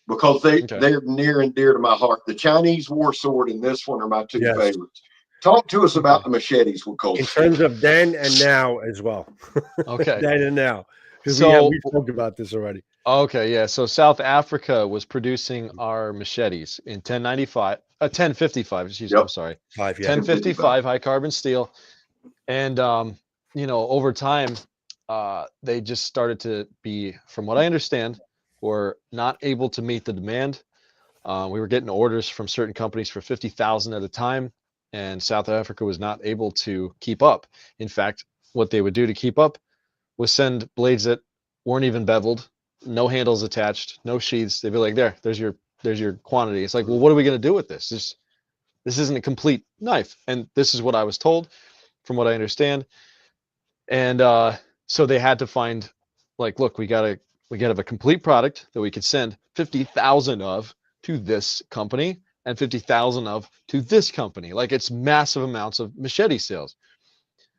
because they're near and dear to my heart. The Chinese war sword and this one are my two Yes. favorites. Talk to us about the machetes with Cold In Steel. terms of then and now as well. Okay. Then and now. Because So- we talked about this already. Okay, yeah. So South Africa was producing our machetes in 1055. Excuse me. Yep. I'm sorry. 5, yeah. 1055 high carbon steel, and over time, they just started to be, from what I understand, were not able to meet the demand. We were getting orders from certain companies for 50,000 at a time, and South Africa was not able to keep up. In fact, what they would do to keep up was send blades that weren't even beveled, no handles attached, no sheaths. They'd be like, there's your quantity. It's like, well, what are we going to do with this? This isn't a complete knife. And this is what I was told from what I understand. And so they had to find, like, look, we gotta have a complete product that we could send 50,000 of to this company and 50,000 of to this company. Like, it's massive amounts of machete sales.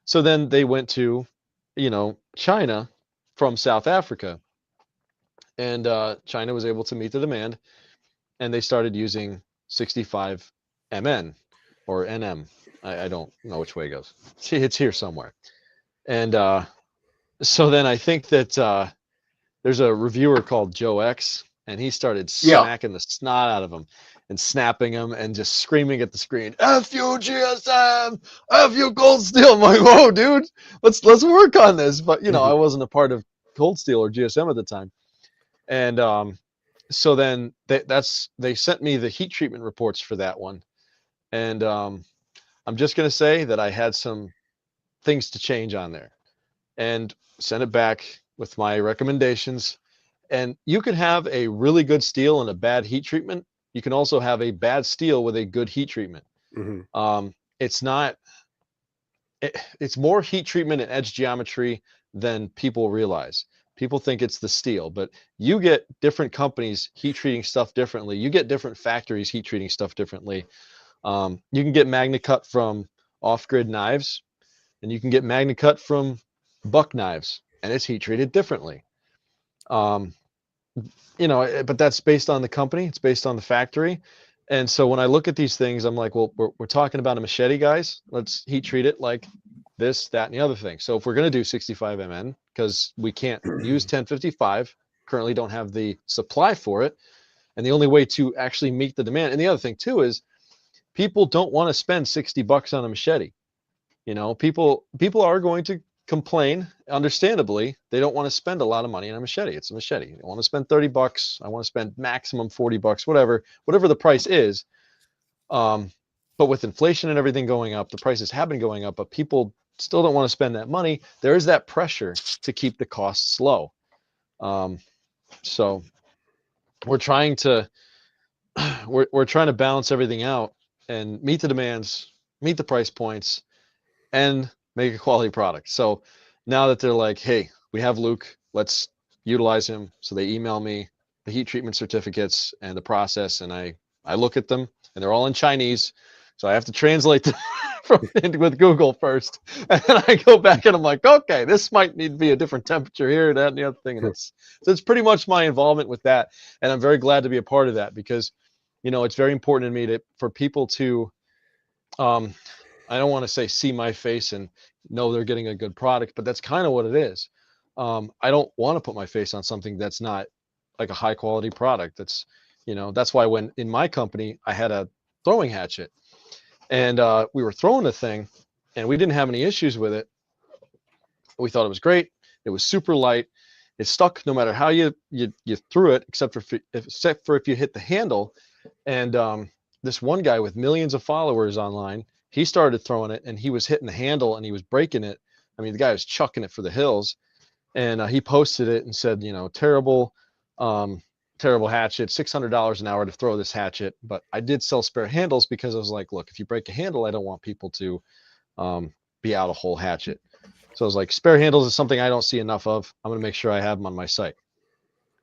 So then they went to, China from South Africa, and China was able to meet the demand, and they started using 65 MN or NM. I don't know which way it goes. It's here somewhere. And so then I think that there's a reviewer called Joe X, and he started smacking the snot out of him and snapping him and just screaming at the screen, "F you GSM, F you Cold Steel." I'm like, whoa, dude, let's work on this. But I wasn't a part of Cold Steel or GSM at the time. And so then they sent me the heat treatment reports for that one. And I'm just gonna say that I had some things to change on there, and send it back with my recommendations. And you can have a really good steel and a bad heat treatment. You can also have a bad steel with a good heat treatment. It's not, it's more heat treatment and edge geometry than people realize. People think it's the steel, but you get different companies heat treating stuff differently. You get different factories heat treating stuff differently. You can get Magna Cut from off-grid knives, and you can get Magna Cut from buck knives, and it's heat treated differently. But that's based on the company. It's based on the factory. And so when I look at these things, I'm like, well, we're talking about a machete, guys. Let's heat treat it like this, that, and the other thing. So if we're going to do 65 MN, because we can't use 1055, currently don't have the supply for it, and the only way to actually meet the demand. And the other thing too is people don't want to spend $60 on a machete. People are going to complain, understandably. They don't want to spend a lot of money on a machete. It's a machete. They want to spend $30. I want to spend maximum $40, whatever the price is. But with inflation and everything going up, the prices have been going up, but people still don't want to spend that money. There is that pressure to keep the costs low. So we're trying to balance everything out and meet the demands, meet the price points, and make a quality product. So now that they're like, hey, we have Luke, let's utilize him. So they email me the heat treatment certificates and the process, and I look at them, and they're all in Chinese. So I have to translate them with Google first. And then I go back and I'm like, okay, this might need to be a different temperature here, that, and the other thing. And it's pretty much my involvement with that. And I'm very glad to be a part of that, because, it's very important to me for people to, I don't want to say see my face and know they're getting a good product, but that's kind of what it is. I don't want to put my face on something that's not like a high quality product. That's why when in my company, I had a throwing hatchet, and we were throwing the thing, and we didn't have any issues with it. We thought it was great. It was super light. It stuck no matter how you threw it, except for if you hit the handle. And this one guy with millions of followers online, he started throwing it, and he was hitting the handle and he was breaking it. I mean, the guy was chucking it for the hills, and he posted it and said, you know, terrible hatchet, $600 an hour to throw this hatchet. But I did sell spare handles because I was like, look, if you break a handle, I don't want people to be out a whole hatchet. So I was like, spare handles is something I don't see enough of. I'm going to make sure I have them on my site.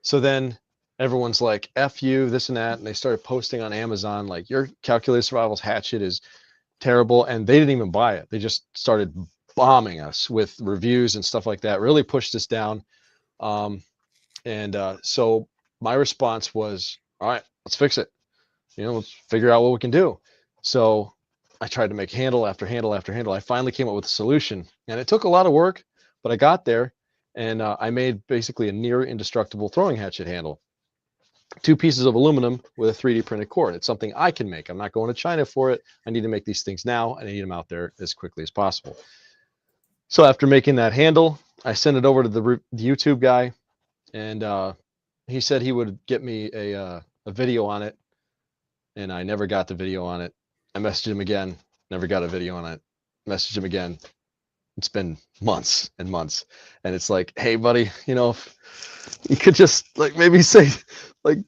So then everyone's like, F you, this and that. And they started posting on Amazon, like, your calculated survivals hatchet is terrible. And they didn't even buy it. They just started bombing us with reviews and stuff like that, really pushed us down. So my response was, all right, let's fix it. You know, let's figure out what we can do. So I tried to make handle after handle after handle. I finally came up with a solution, and it took a lot of work, but I got there, and I made basically a near indestructible throwing hatchet handle. 2 pieces of aluminum with a 3D printed core. It's something I can make. I'm not going to China for it. I need to make these things now, and I need them out there as quickly as possible. So after making that handle, I sent it over to the YouTube guy, and he said he would get me a video on it, and I never got the video on it. I messaged him again, never got a video on it. Messaged him again. It's been months and months. And it's like, hey buddy, you know, if you could just like maybe say, like,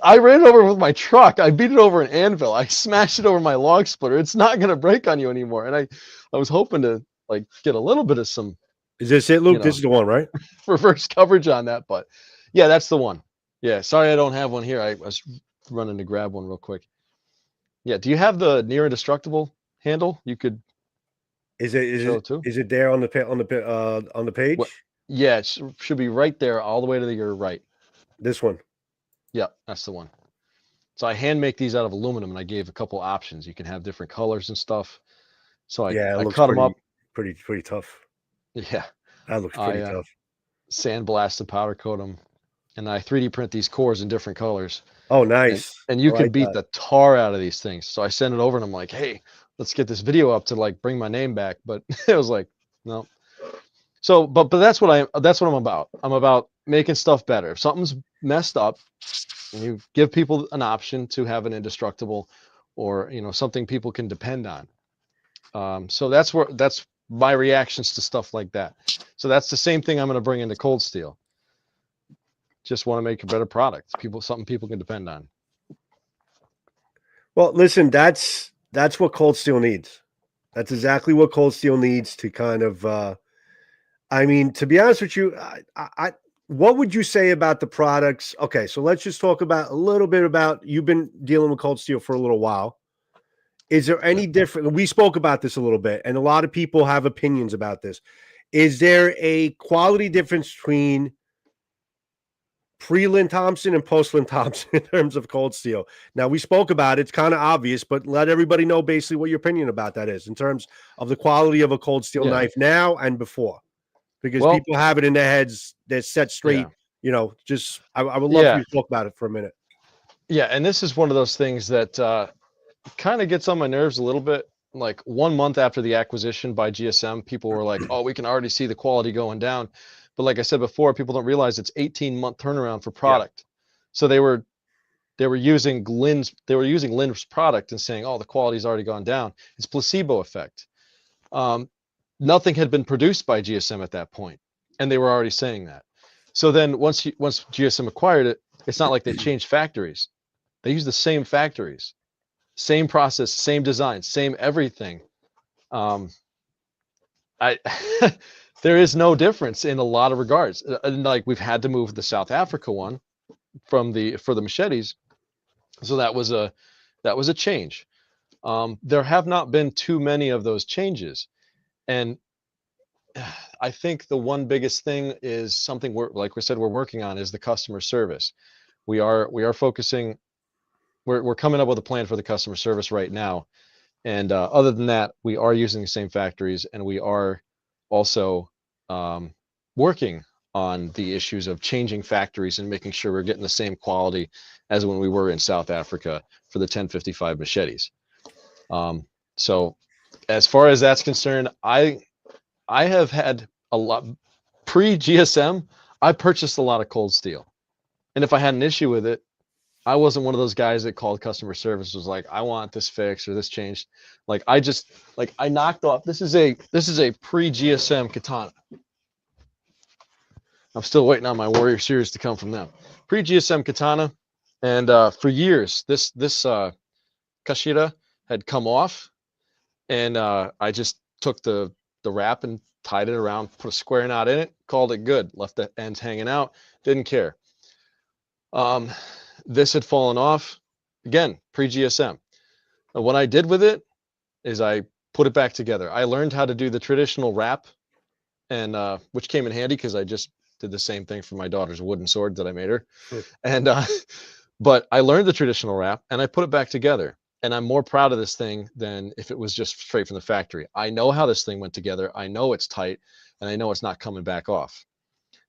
I ran it over with my truck. I beat it over an anvil. I smashed it over my log splitter. It's not gonna break on you anymore. And I was hoping to like get a little bit of some. Is this it, Luke? This is the one, right? Reverse coverage on that, but yeah, that's the one. Yeah, sorry I don't have one here. I was running to grab one real quick. Yeah, do you have the near indestructible handle? You could. Is it there on the page? What? Yeah, it should be right there, all the way to your right. This one. Yeah, that's the one. So I hand make these out of aluminum, and I gave a couple options. You can have different colors and stuff. So I cut them up. Pretty tough. Yeah, that looks pretty tough. Sandblast and powder coat them, and I 3D print these cores in different colors. Oh, nice. And you can beat the tar out of these things. So I sent it over, and I'm like, hey, let's get this video up to like bring my name back. But it was like, no. So, but that's what I'm about. I'm about making stuff better. If something's messed up, you give people an option to have an indestructible, or you know, something people can depend on. So that's my reactions to stuff like that. So that's the same thing I'm going to bring into cold steel. Just want to make a better product. Something people can depend on. Well, listen, that's what cold steel needs. That's exactly what cold steel needs to kind of. I mean, to be honest with you, what would you say about the products? Okay, so let's just talk about a little bit about. You've been dealing with cold steel for a little while. Is there any different? We spoke about this a little bit, and a lot of people have opinions about this. Is there a quality difference between pre-Lynn Thompson and post-Lynn Thompson in terms of cold steel? Now, we spoke about it. It's kind of obvious, but let everybody know basically what your opinion about that is in terms of the quality of a cold steel knife now and before. Because people have it in their heads. They're set straight. Yeah. You know, just I would love you to talk about it for a minute. Yeah, and this is one of those things that kind of gets on my nerves a little bit. Like 1 month after the acquisition by GSM, people were like, oh, we can already see the quality going down. But like I said before, people don't realize it's 18-month turnaround for product. Yeah. So they were using Lynn's product and saying, oh, the quality's already gone down. It's placebo effect. Nothing had been produced by GSM at that point, and they were already saying that. So then once GSM acquired it, it's not like they changed factories. They use the same factories, same process, same design, same everything. There is no difference in a lot of regards. And like we've had to move the South Africa one for the machetes, so that was a change. There have not been too many of those changes, and I think the one biggest thing is something we're working on is the customer service. We are focusing. We're coming up with a plan for the customer service right now, and other than that, we are using the same factories, and we are also working on the issues of changing factories and making sure we're getting the same quality as when we were in South Africa for the 1055 machetes. So as far as that's concerned, I have had a lot pre-GSM. I purchased a lot of cold steel, and if I had an issue with it, I wasn't one of those guys that called customer service, was like, I want this fixed or this changed. Like I just, like I knocked off, this is a pre-GSM katana. I'm still waiting on my Warrior series to come from them. Pre-GSM katana. And for years, this Kashira had come off, and I just took the wrap and tied it around, put a square knot in it, called it good, left the ends hanging out, didn't care. This had fallen off, again, pre-GSM. What I did with it is I put it back together. I learned how to do the traditional wrap, and which came in handy because I just did the same thing for my daughter's wooden sword that I made her. And but I learned the traditional wrap and I put it back together. And I'm more proud of this thing than if it was just straight from the factory. I know how this thing went together. I know it's tight, and I know it's not coming back off.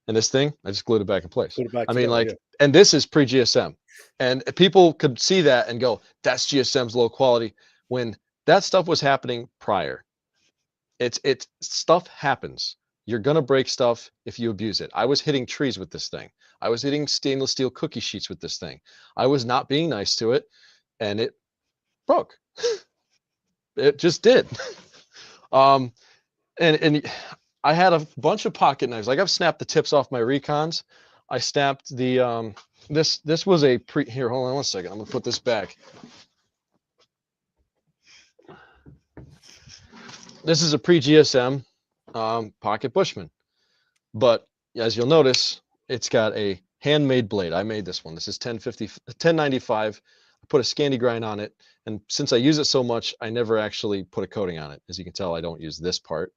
And this thing, I just glued it back in place. I mean, like, yeah. And this is pre-GSM. And people could see that and go, that's GSM's low quality. When that stuff was happening prior, it's stuff happens. You're going to break stuff if you abuse it. I was hitting trees with this thing. I was hitting stainless steel cookie sheets with this thing. I was not being nice to it, and it broke. It just did. And I had a bunch of pocket knives. Like I've snapped the tips off my Recons. I snapped the this was a here, hold on one second. I'm gonna put this back. This is a pre-GSM pocket Bushman, but as you'll notice, it's got a handmade blade. I made this one. This is 1095. I put a Scandi grind on it, and since I use it so much, I never actually put a coating on it. As you can tell, I don't use this part,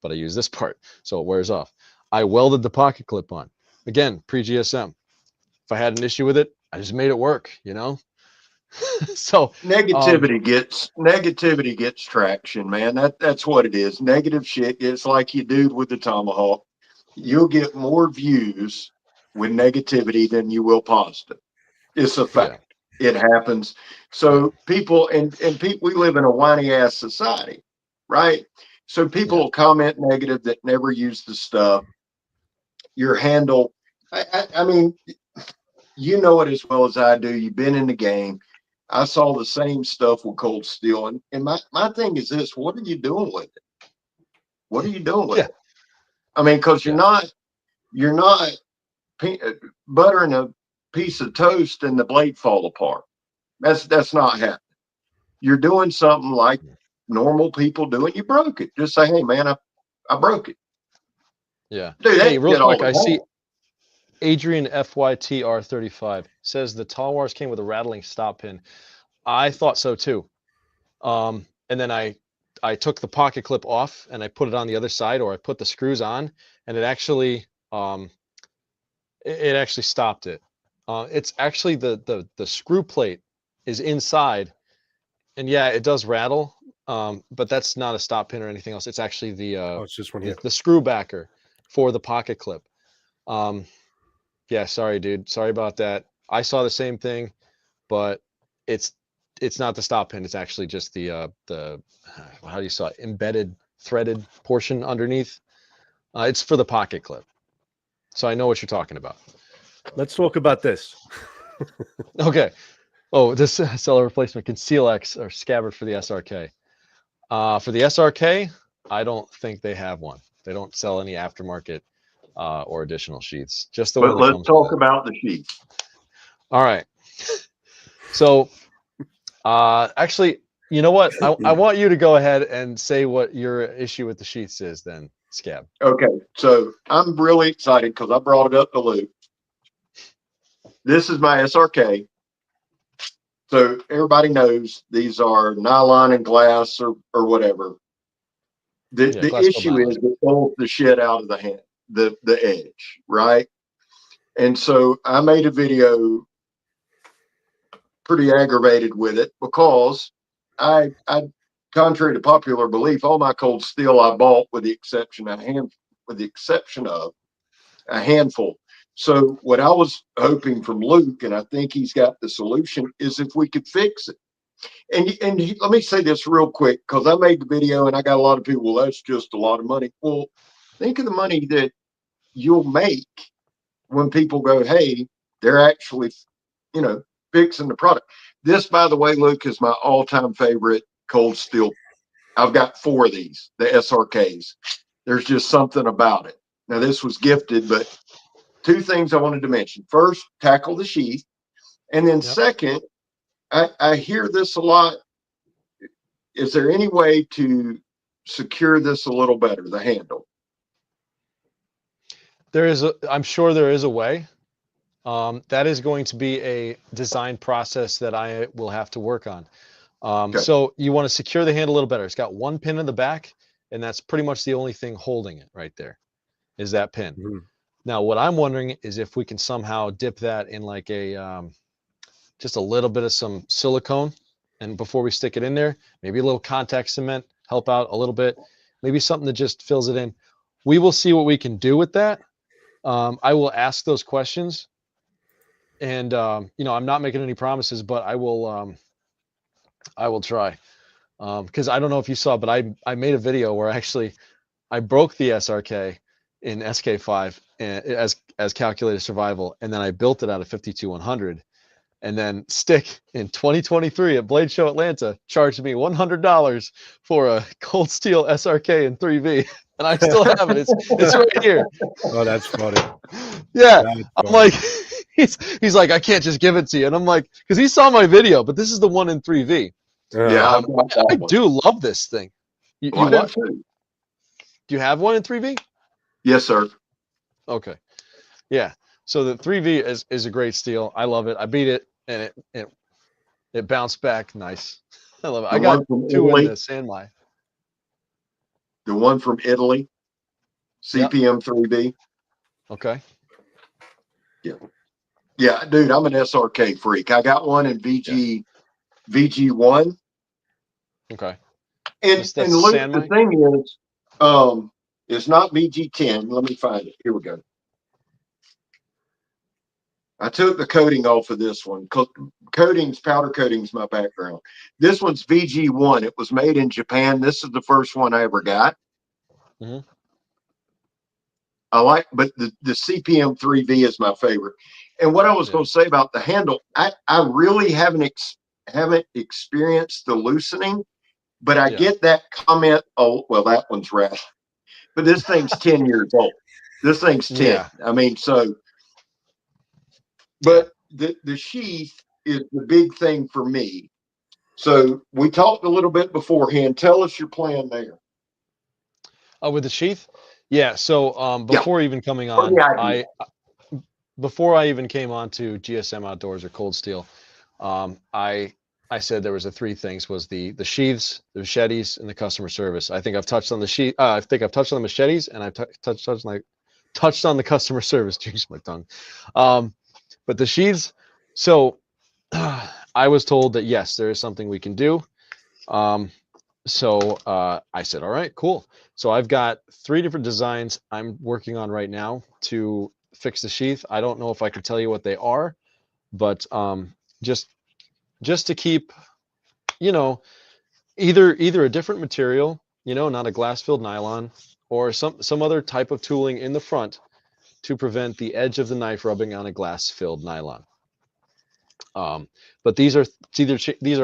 but I use this part, so it wears off. I welded the pocket clip on. Again, pre-GSM. If I had an issue with it, I just made it work, you know? So negativity gets traction, man. That's what it is. Negative shit. It's like you do with the tomahawk. You'll get more views with negativity than you will positive. It's a fact. Yeah. It happens. So people and people, we live in a whiny ass society, right? So people will comment negative that never use the stuff. Your handle, I mean, you know it as well as I do. You've been in the game. I saw the same stuff with cold steel. And my thing is this: what are you doing with it? What are you doing with it? I mean, because you're not buttering a piece of toast and the blade fall apart. That's not happening. You're doing something like normal people do, and you broke it. Just say, hey man, I broke it. Yeah. Dude, hey, real quick, I see Adrian FYTR35 says the Talwars came with a rattling stop pin. I thought so too. And then I took the pocket clip off and I put it on the other side, or I put the screws on, and it actually stopped it. It's actually the screw plate is inside, and yeah, it does rattle. But that's not a stop pin or anything else. It's actually the it's just one here. The screw backer for the pocket clip. Yeah, sorry, dude. Sorry about that. I saw the same thing, but it's not the stop pin. It's actually just the how do you saw it? Embedded threaded portion underneath. It's for the pocket clip. So I know what you're talking about. Let's talk about this. Okay. Oh, this seller replacement Conceal X or scabbard for the SRK. For the SRK, I don't think they have one. They don't sell any aftermarket or additional sheaths. Just the one. But let's talk about the sheath. All right. So, actually, you know what? I want you to go ahead and say what your issue with the sheaths is, then, Scab. Okay, so I'm really excited because I brought it up to Luke. This is my SRK. So everybody knows these are nylon and glass or whatever. The issue is it pulls the shit out of the hand, the edge, right? And so I made a video pretty aggravated with it because I contrary to popular belief, all my cold steel I bought with the exception of a handful. So what I was hoping from Luke, and I think he's got the solution, is if we could fix it. And let me say this real quick, because I made the video and I got a lot of people, well, that's just a lot of money. Well, think of the money that you'll make when people go, hey, they're actually, fixing the product. This, by the way, Luke, is my all-time favorite cold steel. I've got 4 of these, the SRKs. There's just something about it. Now, this was gifted, but 2 things I wanted to mention. First, tackle the sheath. And then second, I hear this a lot. Is there any way to secure this a little better, the handle? I'm sure there is a way. That is going to be a design process that I will have to work on. So you want to secure the handle a little better. It's got 1 pin in the back, and that's pretty much the only thing holding it right there is that pin. Now, what I'm wondering is if we can somehow dip that in like a, just a little bit of some silicone, and before we stick it in there, maybe a little contact cement, help out a little bit, maybe something that just fills it in. We will see what we can do with that. I will ask those questions, and I'm not making any promises, but I will try. Because I don't know if you saw, but I made a video where actually I broke the SRK in SK5 as calculated survival, and then I built it out of 52-100. And then Stick in 2023 at Blade Show Atlanta charged me $100 for a cold steel SRK in 3V, and I still have it. It's right here. Oh, that's funny. Yeah, That's I'm funny. like, he's like, I can't just give it to you, and I'm like, because he saw my video, but this is the one in 3V. Yeah, I do love this thing. You I what? do too. Do you have one in 3V? Yes, sir. Okay. Yeah. So the 3V is a great steel. I love it. I beat it, and it bounced back nice. I love it. I got 2 in the Sandmai. The one from Italy, CPM 3B. Okay. Yeah, dude, I'm an SRK freak. I got one in VG1. Okay. And That's Luke, the Sandmai? thing is, it's not VG10. Let me find it. Here we go. I took the coating off of this one. Powder coating's my background. This one's VG1. It was made in Japan. This is the first one I ever got. I like, but the CPM 3V is my favorite. And what I was going to say about the handle, I really haven't experienced the loosening, but I get that comment. Oh, well, that one's rad. But this thing's 10 years old. This thing's 10. Yeah. I mean, so. But the sheath is the big thing for me. So we talked a little bit beforehand. Tell us your plan there. With the sheath? Yeah. So before even coming on, before I even came on to GSM Outdoors or Cold Steel, I said there was 3 things: was the sheaths, the machetes, and the customer service. I think I've touched on the sheath. I think I've touched on the machetes, and I've touched on the customer service. Jeez, my tongue. But the sheaths, so I was told that yes, there is something we can do. So I said, all right, cool. So I've got 3 different designs I'm working on right now to fix the sheath. I don't know if I could tell you what they are, but just to keep, either a different material, not a glass-filled nylon, or some other type of tooling in the front to prevent the edge of the knife rubbing on a glass-filled nylon. But these are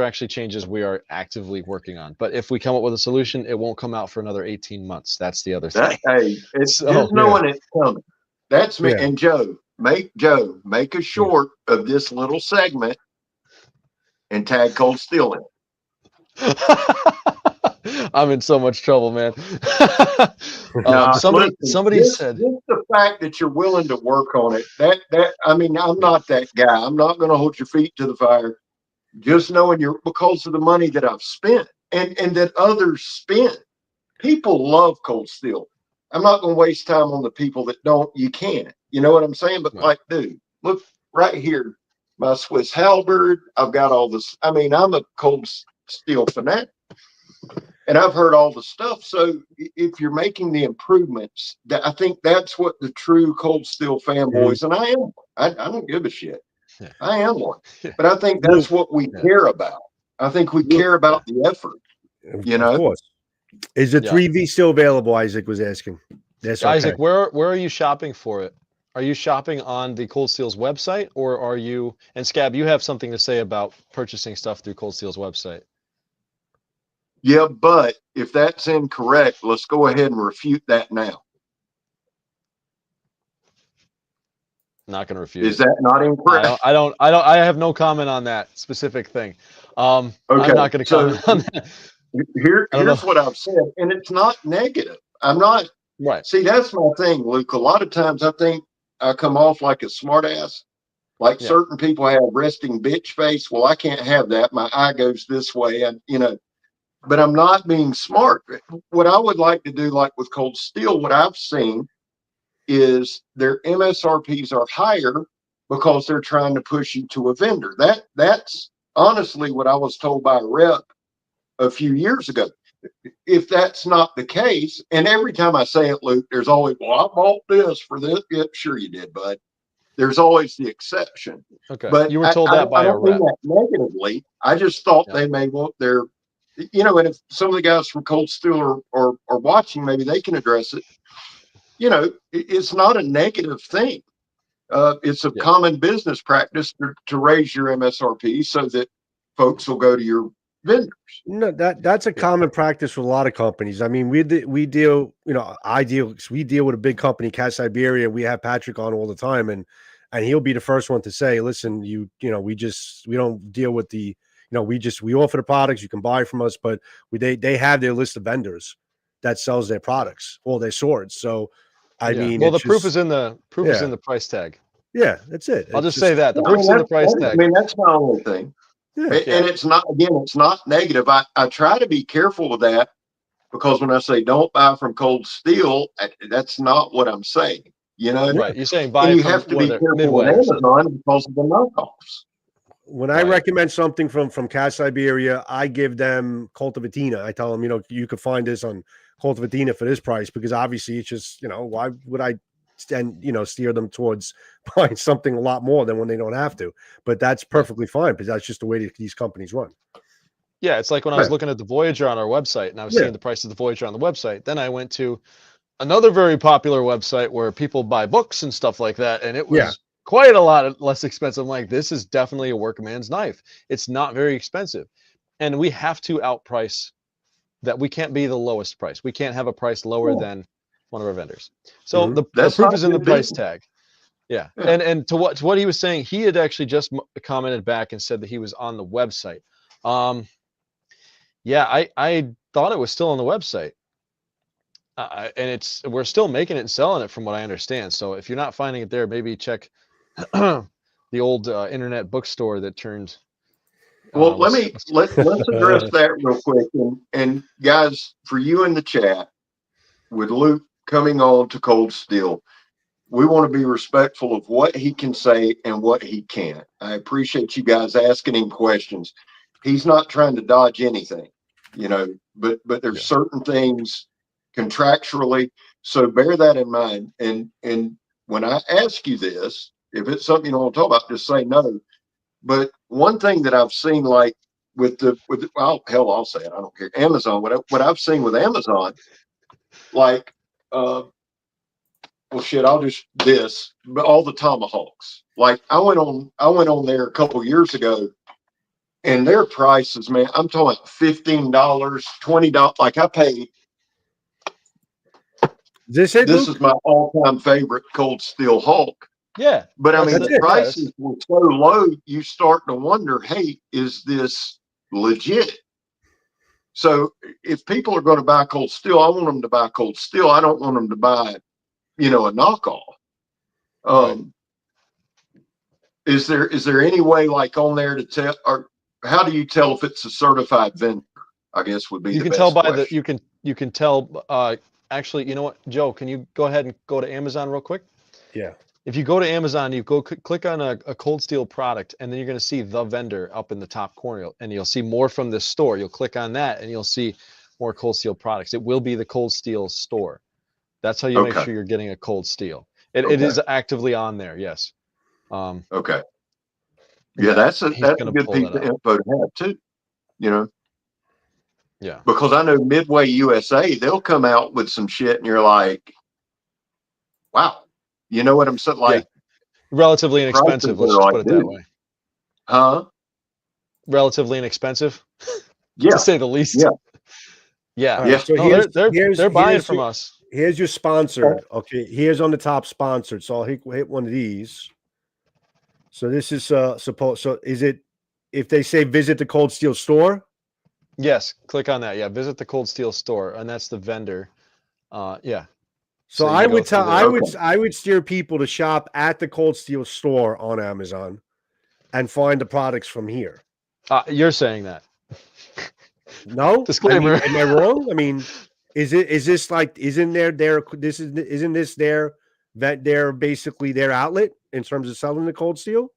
actually changes we are actively working on. But if we come up with a solution, it won't come out for another 18 months. That's the other thing. It's just knowing it's coming. That's me. And Joe, make a short of this little segment and tag Cold Steel in. I'm in so much trouble, man. Somebody said just the fact that you're willing to work on it. I mean, I'm not that guy. I'm not going to hold your feet to the fire. Just knowing because of the money that I've spent and that others spent. People love Cold Steel. I'm not going to waste time on the people that don't. You can't. You know what I'm saying? But like, dude, look right here, my Swiss halberd. I've got all this. I mean, I'm a Cold Steel fanatic. And I've heard all the stuff. So if you're making the improvements, I think that's what the true Cold Steel fanboys, and I am. I don't give a shit. Yeah. I am one. But I think that's what we care about. I think we care about the effort. Of course. Is the 3V still available? Isaac was asking. Isaac, where are you shopping for it? are you shopping on the Cold Steel's website, or are you? And Scab, you have something to say about purchasing stuff through Cold Steel's website. Yeah, but if that's incorrect, let's go ahead and refute that now. Not going to refuse. Is that not incorrect? I have no comment on that specific thing. Okay, I'm not going to comment on that. Here's what I've said, and it's not negative. I'm not. Right. See, that's my thing, Luke. A lot of times I think I come off like a smartass. Like certain people have resting bitch face. Well, I can't have that. My eye goes this way, and but I'm not being smart. What I would like to do, like with Cold Steel, what I've seen is their MSRPs are higher because they're trying to push you to a vendor. That's honestly what I was told by a rep a few years ago. If that's not the case, and every time I say it, Luke, there's always, well, I bought this for this. Yeah, sure you did, bud. There's always the exception. Okay. But you were told that by I a don't mean rep. that negatively. I just thought they may want their, and if some of the guys from Cold Steel are watching, maybe they can address it. It's not a negative thing. It's a common business practice to raise your MSRP so that folks will go to your vendors. No, that's a common practice for a lot of companies. I mean, we deal with a big company, Cat Siberia. We have Patrick on all the time, and he'll be the first one to say, listen, we don't deal with the, we offer the products, you can buy from us, but they have their list of vendors that sells their products, all their swords. So I mean, well, the proof is in the price tag. Yeah, that's it. I'll just say that the proof's in the price tag. I mean, that's my only thing. Yeah. And it's not negative. I try to be careful with that, because when I say don't buy from Cold Steel, that's not what I'm saying. Right? You're saying buy. And you have to be careful with Amazon because of the knockoffs. When I recommend something from Cat Siberia, I give them Cultivatina. I tell them, you could find this on Cultivatina for this price, because obviously it's just, why would I steer them towards buying something a lot more than when they don't have to? But that's perfectly fine, because that's just the way these companies run. Yeah, it's like when I was looking at the Voyager on our website, and I was seeing the price of the Voyager on the website. Then I went to another very popular website where people buy books and stuff like that, and it was quite a lot less expensive. I'm like, this is definitely a workman's knife. It's not very expensive, and we have to outprice that. We can't be the lowest price. We can't have a price lower than one of our vendors. So the proof is in the price tag. Yeah. And to what he was saying, he had actually just commented back and said that he was on the website. I thought it was still on the website. And we're still making it and selling it from what I understand. So if you're not finding it there, maybe check the old internet bookstore that turned. Well, let's address that real quick. And guys, for you in the chat, with Luke coming on to Cold Steel, we want to be respectful of what he can say and what he can't. I appreciate you guys asking him questions. He's not trying to dodge anything, but there's certain things contractually. So bear that in mind. And when I ask you this, if it's something you don't want to talk about, just say no. But one thing that I've seen, like I'll say it, I don't care. Amazon, what I've seen with Amazon, like, I'll just but all the tomahawks. Like I went on there a couple years ago, and their prices, man, I'm talking $15, $20. Like I paid. This is my all-time favorite Cold Steel Hulk. Yeah. But I mean, the prices were so low, you start to wonder, hey, is this legit? So if people are going to buy Cold Steel, I want them to buy Cold Steel. I don't want them to buy, a knockoff. Is there any way, like, on there to tell, or how do you tell if it's a certified vendor? I guess would be you the can best tell by question. you can tell. Actually, you know what, Joe? Can you go ahead and go to Amazon real quick? Yeah. If you go to Amazon, you go click on a Cold Steel product, and then you're going to see the vendor up in the top corner, and you'll see more from this store. You'll click on that, and you'll see more Cold Steel products. It will be the Cold Steel store. That's how you make sure you're getting a Cold Steel. It is actively on there. Yes. Okay. Yeah, that's a good piece of info to have too. Yeah. Because I know Midway USA, they'll come out with some shit, and you're like, wow. You know what I'm saying? Like relatively inexpensive. Let's prices are just like, put it that dude. way. Huh? Relatively inexpensive, Yeah. to say the least. Yeah. Yeah. All right, Yeah. so No, they're buying from us. Here's your sponsored. Okay, here's on the top sponsored. So I'll hit one of these. So this is supposed. So is it if they say visit the Cold Steel store? Yes, click on that. Yeah, visit the Cold Steel store, and that's the vendor. Yeah. So you I can go would through tell there. I would steer people to shop at the Cold Steel store on Amazon and find the products from here. You're saying that. No, Disclaimer. I mean, am I wrong? I mean, is this like isn't isn't this their basically their outlet in terms of selling the Cold Steel?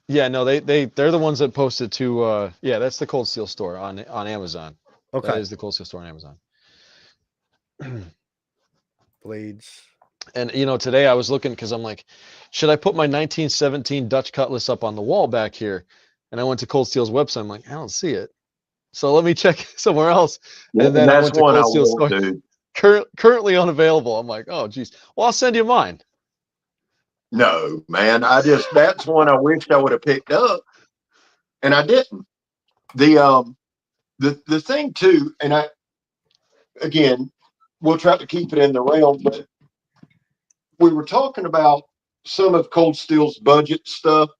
Yeah, no, they're the ones that posted to yeah, that's the Cold Steel store on Amazon. Okay. That is the Cold Steel store on Amazon. Blades. And today I was looking because I'm like, should I put my 1917 Dutch Cutlass up on the wall back here? And I went to Cold Steel's website. I'm like, I don't see it. So let me check somewhere else. Yeah, and then I that's went to one I Cold Steel's store. want, dude. Currently unavailable. I'm like, oh geez. Well, I'll send you mine. No, man. That's one I wished I would have picked up, and I didn't. The thing too, and again, we'll try to keep it in the realm, but we were talking about some of Cold Steel's budget stuff.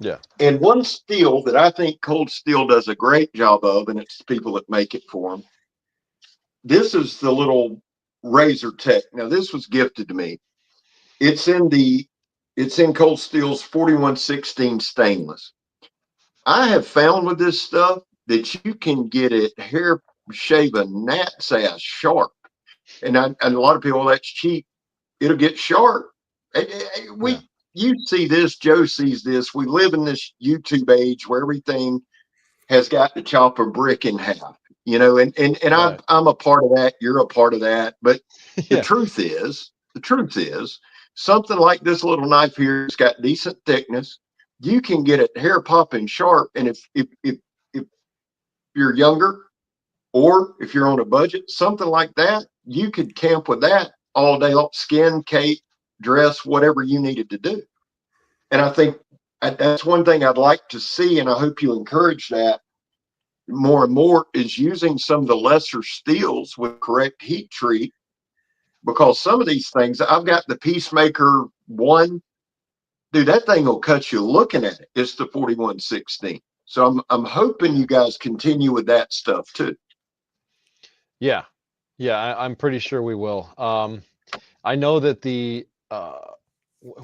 Yeah. And one steel that I think Cold Steel does a great job of, and it's people that make it for them. This is the little Razor Tech. Now, this was gifted to me. It's in Cold Steel's 4116 stainless. I have found with this stuff that you can get it hair shaven gnat's ass sharp. And a lot of people, that's cheap. It'll get sharp. You see this, Joe sees this. We live in this YouTube age where everything has got to chop a brick in half, and Right. I'm a part of that. You're a part of that. But Yeah. the truth is, something like this little knife here, it's got decent thickness. You can get it hair popping sharp. And if you're younger or if you're on a budget, something like that, you could camp with that all day long, skin, cape, dress, whatever you needed to do. And I think that's one thing I'd like to see, and I hope you encourage that more and more, is using some of the lesser steels with correct heat treat, because some of these things, I've got the Peacemaker 1, dude, that thing will cut you looking at it. It's the 4116. So I'm hoping you guys continue with that stuff too. Yeah. I'm pretty sure we will. I know that the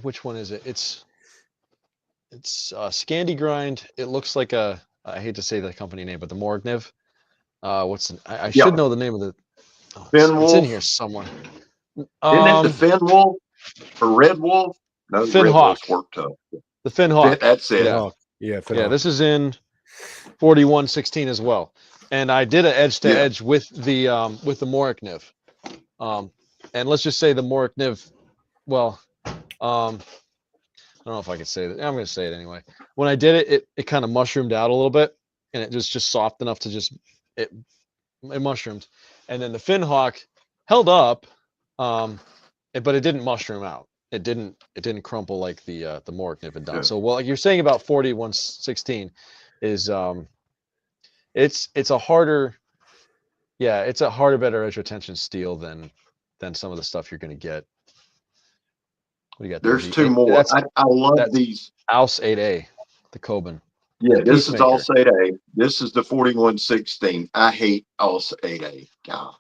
which one is it? It's Scandi Grind. It looks like I hate to say the company name, but the Morgniv. I should know the name of the. It's in here somewhere. Isn't it the Finn Wolf or Red Wolf? No, Finn Red Hawk. Wolf's work tough. The Finn Hawk. That's it. Yeah. This is in 4116 as well. And I did an edge to edge with the Morgniv. And let's just say the Morgniv. Well, I don't know if I could say that. I'm going to say it anyway. When I did it, it kind of mushroomed out a little bit, and it was just soft enough to it mushroomed. And then the Finn Hawk held up, but it didn't mushroom out. It didn't crumple like the Morgniv had done. Yeah. So like you're saying about 4116 is it's a harder, better edge retention steel than some of the stuff you're going to get. What do you got there? There's two more. I love these. Aus 8A, the Coben. Yeah, this is Peacemaker. Aus 8A. This is the 4116. I hate Aus 8A. God.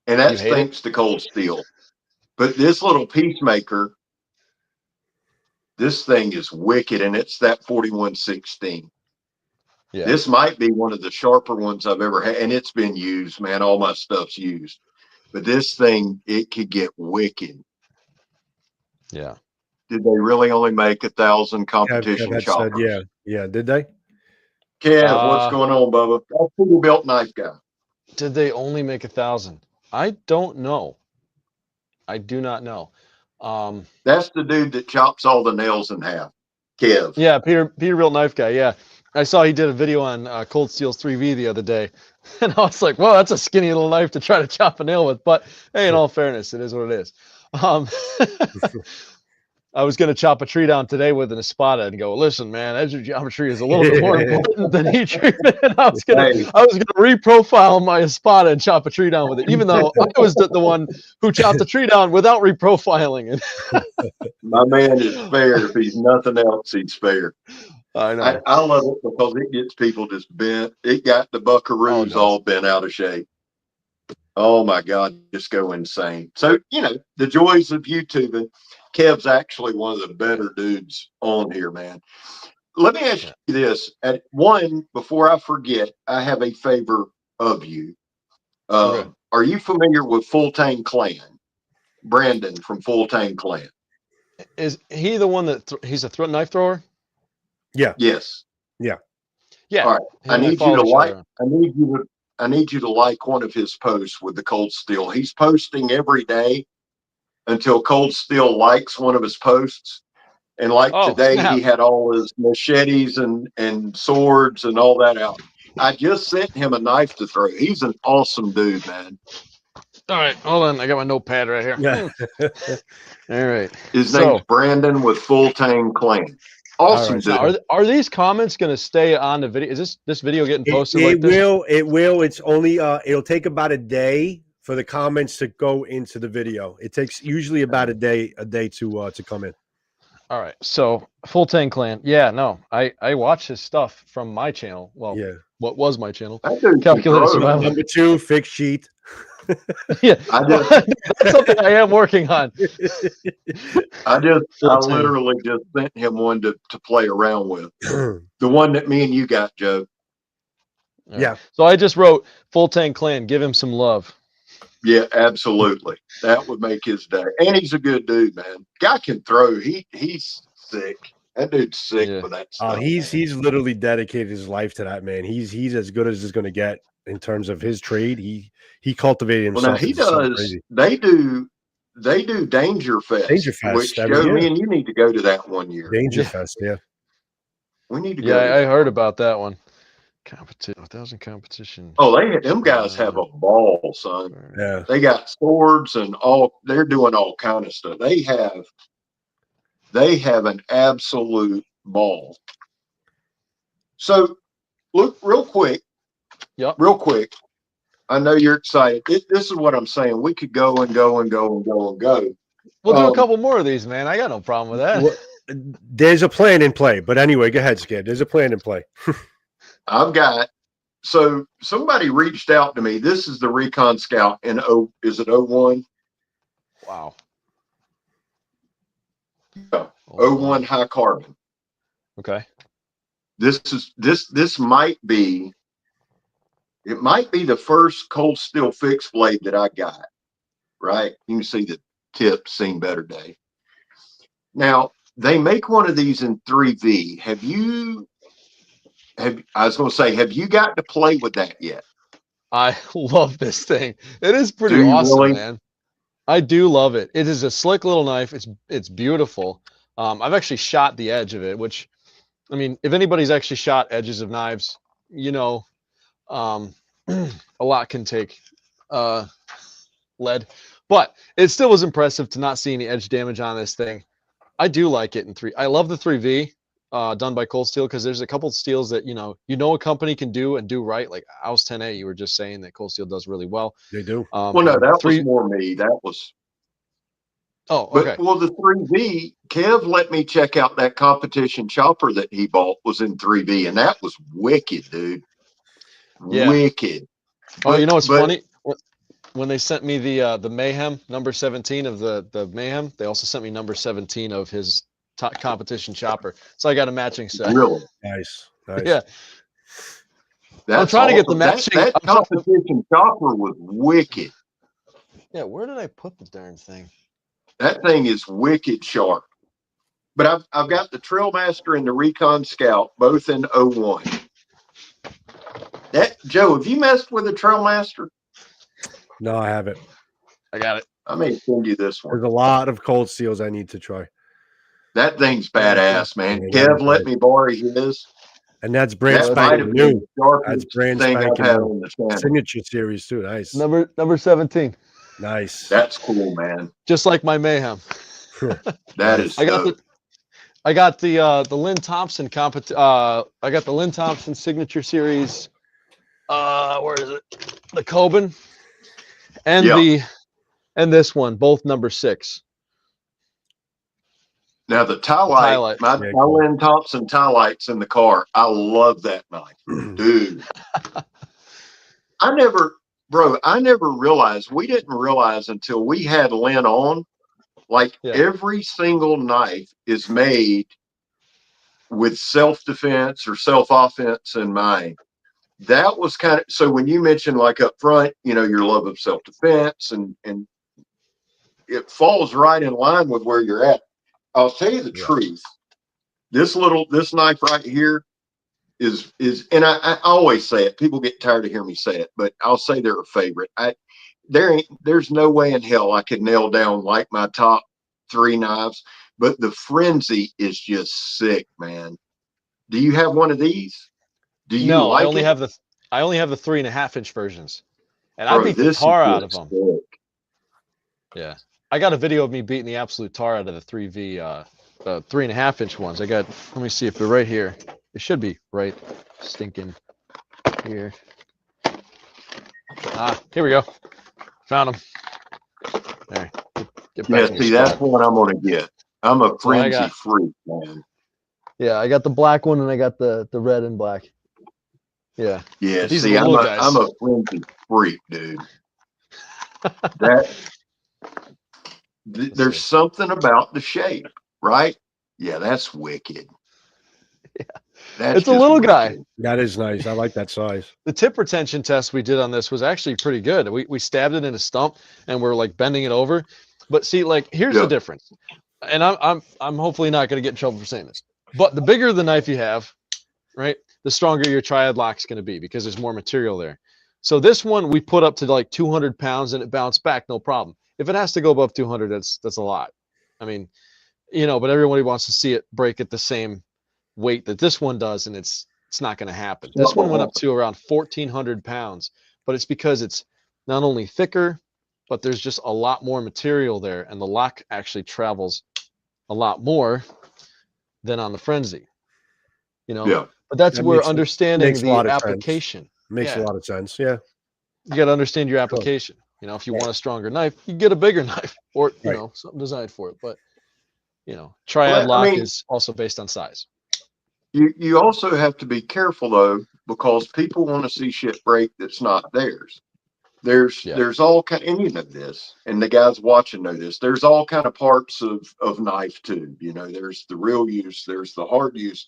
And that's thanks to Cold Steel. But this little Peacemaker, this thing is wicked, and it's that 4116. Yeah. This might be one of the sharper ones I've ever had, and it's been used, man. All my stuff's used. But this thing, it could get wicked. Yeah. Did they really only make 1,000 competition choppers? Said, yeah. Did they? Kev, what's going on, Bubba? That's who built knife guy. Did they only make 1,000? I don't know. I do not know. That's the dude that chops all the nails in half. Kev. Yeah, Peter built knife guy. Yeah, I saw he did a video on Cold Steel's 3V the other day, and I was like, "Well, that's a skinny little knife to try to chop a nail with." But hey, in all fairness, it is what it is. I was going to chop a tree down today with an espada and go, listen, man, edge geometry is a little bit more important than heat treatment. I was gonna reprofile my espada and chop a tree down with it, even though I was the one who chopped the tree down without reprofiling it. My man is fair. If he's nothing else, he's fair. I know. I love it because it gets people just bent. It got the buckaroos all bent out of shape. Oh my God, just go insane. So, you know, the joys of YouTube. Kev's actually one of the better dudes on here, man. Let me ask you this. At one, before I forget, I have a favor of you. Okay. Are you familiar with Full Tang Clan? Brandon from Full Tang Clan. Is he the one that he's a knife thrower? Yeah. Yes. Yeah. Yeah. All right. I need you to like. I need you to like one of his posts with the cold steel. He's posting every day until Cold Steel likes one of his posts. And like today, snap. he had all his machetes and swords and all that out. I just sent him a knife to throw. He's an awesome dude, man. All right, hold on. I got my notepad right here. Yeah. All right. His name's Brandon with Full Tang Clan. Awesome Right, dude. Now, are these comments going to stay on the video? Is this video getting posted? It will. It's only it'll take about a day for the comments to go into the video. It takes usually about a day to come in. All right. So Full Tang Clan. Yeah, no. I watch his stuff from my channel. Well, Yeah. what was my channel? Calculated Calculated Survival. Number 2, fix sheet. Yeah. I That's something I am working on. I literally just sent him one to play around with. The one that me and you got, Joe. Yeah. So I just wrote Full Tang Clan, give him some love. Yeah, absolutely. That would make his day. And he's a good dude, man. Guy can throw. He's sick. That dude's sick for that stuff. He's literally dedicated his life to that, man. He's as good as he's going to get in terms of his trade. He cultivated himself. Well, now he does. They do Danger Fest. Danger Fest, which Joe, me and you need to go to that one year. Danger Fest, yeah. We need to go. Yeah, I heard about that one. Competition, 1,000 competition. Oh, them guys have a ball, son. Yeah, they got swords and all. They're doing all kind of stuff. They have an absolute ball. So, look real quick. Yep. Real quick. I know you're excited. This is what I'm saying. We could go and go and go and go and go. We'll do a couple more of these, man. I got no problem with that. Well, there's a plan in play, but anyway, go ahead, Scab. There's a plan in play. So somebody reached out to me. This is the Recon Scout in is it 01? Wow. No, 01 high carbon. Okay. This might be the first cold steel fixed blade that I got. Right? You can see the tip seen better day. Now, they make one of these in 3V. Have you got to play with that yet? I love this thing. It is pretty awesome, really? Man. I do love it. It is a slick little knife. It's beautiful. I've actually shot the edge of it, which, I mean, if anybody's actually shot edges of knives, you know, a lot can take lead. But it still was impressive to not see any edge damage on this thing. I do like it in 3. I love the 3V. Done by Cold Steel, because there's a couple of steels that you know a company can do and do right. Like Aus 10A, you were just saying that Cold Steel does really well. They do. Well, no, that was more me. That was. Oh, okay. Well, the 3V, Kev let me check out that competition chopper that he bought was in 3V, and that was wicked, dude. Yeah. Wicked. Oh, you know what's funny? When they sent me the Mayhem number 17 of the Mayhem, they also sent me number 17 of his competition chopper, so I got a matching set. Really nice. Yeah, I'm trying to get the matching. That competition chopper was wicked. Yeah, where did I put the darn thing? That thing is wicked sharp. But I've got the Trailmaster and the Recon Scout both in 01. That Joe, have you messed with the Trailmaster? No, I haven't. I got it. I may send you this one. There's a lot of cold steels I need to try. That thing's badass, man. Kev let me borrow his. And that's brand spanking new. That's brand spanking new. Signature series too. Nice. Number 17. Nice. That's cool, man. Just like my Mayhem. That is. I got dope. I got the Lynn Thompson I got the Lynn Thompson Signature Series. Where is it? The Coben and Yeah. this one, both number 6. Now the tie Tie light, light. my Yeah, cool. Lynn Thompson tie lights in the car. I love that knife, dude. I never realized, we didn't realize until we had Lynn on, like every single knife is made with self-defense or self-offense in mind. That was kind of, so when you mentioned like up front, you know, your love of self-defense and it falls right in line with where you're at. I'll tell you the truth. This knife right here is, and I always say it. People get tired of hearing me say it, but I'll say they're a favorite. There's no way in hell I could nail down like my top 3 knives, but the Frenzy is just sick, man. Do you have one of these? Do you No, like I only it? have the 3.5-inch versions, and Bro, I beat the this tar is out of just them. sick. Yeah, I got a video of me beating the absolute tar out of the 3.5-inch ones. Let me see if they're right here. It should be right stinking here. Here we go. Found them. There. Get back Yeah, in your see, that's spot. what I'm gonna get. I'm a So I Frenzy got- freak, man. Yeah, I got the black one and I got the red and black. Yeah. Yeah, These are see, the little I'm guys. a Frenzy freak, dude. There's something about the shape, right? Yeah, that's wicked. Yeah. That's It's a little guy. wicked. That is nice. I like that size. The tip retention test we did on this was actually pretty good. We stabbed it in a stump and we're like bending it over. But see, like here's the difference. And I'm hopefully not going to get in trouble for saying this. But the bigger the knife you have, right, the stronger your triad lock's going to be because there's more material there. So this one we put up to like 200 pounds and it bounced back, no problem. If it has to go above 200, that's a lot. I mean, you know, but everybody wants to see it break at the same weight that this one does, and it's not going to happen. This one went up to around 1,400 pounds, but it's because it's not only thicker, but there's just a lot more material there, and the lock actually travels a lot more than on the Frenzy. You know, Yeah. but that's That where makes understanding a lot the of sense. application. Makes a lot of sense. Yeah. You got to understand your application. You know, if you want a stronger knife, you get a bigger knife, or you know, something designed for it. But you know, triad lock is also based on size. You also have to be careful though, because people want to see shit break that's not theirs. There's all kind, and you know this, and the guys watching know this. There's all kind of parts of knife too. You know, there's the real use, there's the hard use.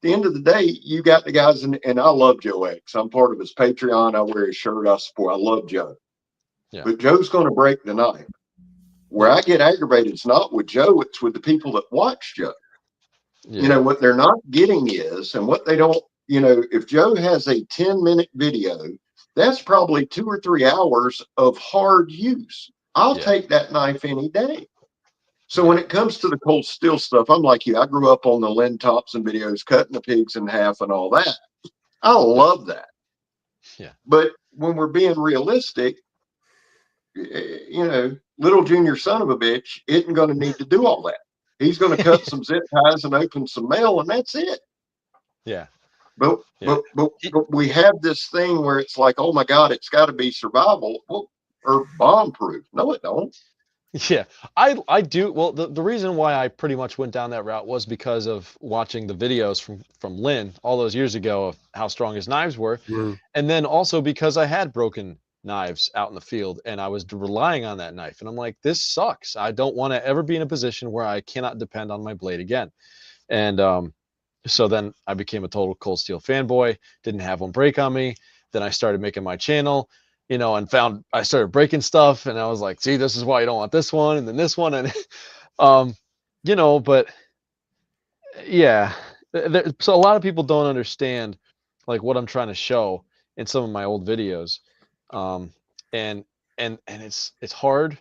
At the end of the day, you got the guys, and I love Joe X. I'm part of his Patreon. I wear his shirt. I support. I love Joe. Yeah. But Joe's going to break the knife. Where I get aggravated, it's not with Joe, it's with the people that watch Joe. Yeah. You know, what they're not getting is, and what they don't, you know, if Joe has a 10-minute video, that's probably 2 or 3 hours of hard use. I'll take that knife any day. So when it comes to the cold steel stuff, I'm like you. I grew up on the Lynn Thompson videos, cutting the pigs in half and all that. I love that. Yeah. But when we're being realistic, you know, little junior son of a bitch isn't going to need to do all that. He's going to cut some zip ties and open some mail, and that's it. Yeah. But we have this thing where it's like, oh my God, it's got to be survival or bomb proof. No, it don't. Yeah, I do. Well, the reason why I pretty much went down that route was because of watching the videos from Lynn all those years ago of how strong his knives were. Mm. And then also because I had broken knives out in the field and I was relying on that knife. And I'm like, this sucks. I don't want to ever be in a position where I cannot depend on my blade again. And so then I became a total cold steel fanboy, didn't have one break on me. Then I started making my channel, you know, and I started breaking stuff, and I was like, see, this is why you don't want this one, and then this one, and, you know, but yeah, so a lot of people don't understand like what I'm trying to show in some of my old videos. And it's hard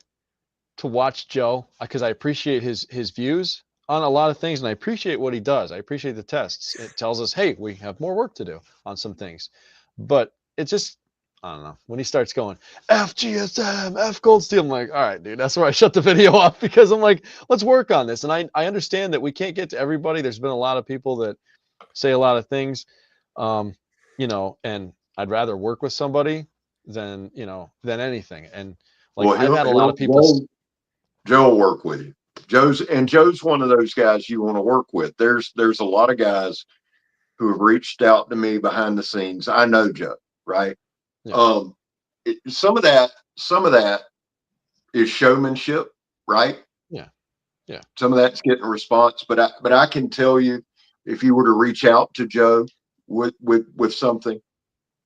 to watch Joe because I appreciate his views on a lot of things, and I appreciate what he does. I appreciate the tests. It tells us, hey, we have more work to do on some things, but it's just, I don't know. When he starts going, F GSM, F Cold Steel, I'm like, all right, dude, that's where I shut the video off, because I'm like, let's work on this. And I understand that we can't get to everybody. There's been a lot of people that say a lot of things, you know, and I'd rather work with somebody than, you know, than anything. And like, Well, I've had a lot of people. Joe will work with you. Joe's one of those guys you want to work with. There's a lot of guys who have reached out to me behind the scenes. I know Joe, right? Yeah. Some of that is showmanship, right? Yeah. Yeah. Some of that's getting a response, but I can tell you, if you were to reach out to Joe with something,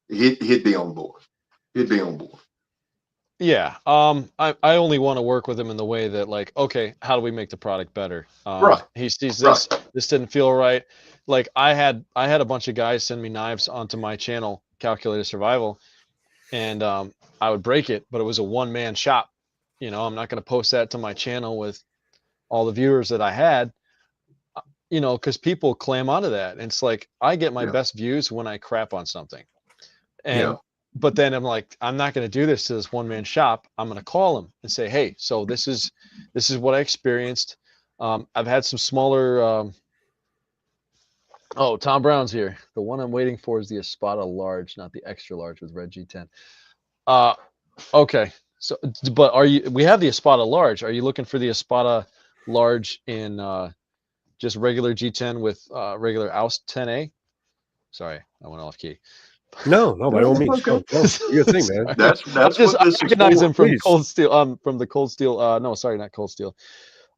he'd be on board. He'd be on board. Yeah. I only want to work with him in the way that, like, okay, how do we make the product better? Right. He sees Right. this didn't feel right. Like, I had a bunch of guys send me knives onto my channel, Calculated Survival, and I would break it, but it was a one-man shop. You know, I'm not going to post that to my channel with all the viewers that I had, you know, because people clam onto that. And it's like, I get my best views when I crap on something. And but then I'm like, I'm not going to do this to this one-man shop. I'm going to call him and say, hey, so this is what I experienced. I've had some smaller. Oh, Tom Brown's here. The one I'm waiting for is the Espada large, not the extra large with red G10. Okay. So, but we have the Espada large. Are you looking for the Espada large in just regular G10 with regular Oust 10A? Sorry, I went off key. No, by all means. Okay. No, your thing, man. That's I recognize him from please. Cold Steel. From the Cold Steel. No, sorry, not Cold Steel.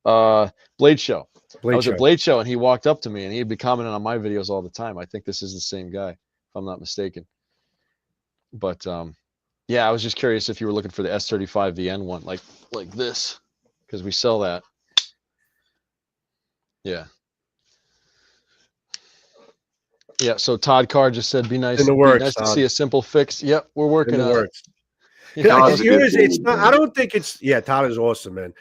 Blade Show. I was at Blade Show, and he walked up to me, and he'd be commenting on my videos all the time. I think this is the same guy, if I'm not mistaken. But yeah, I was just curious if you were looking for the S35 VN one, like this, because we sell that. Yeah. Yeah. So Todd Carr just said, "Be nice. In the works, nice to Todd. see a simple fix." Yep, we're working on it. Todd's a good It's dude, not. man. I don't think it's. Yeah, Todd is awesome, man.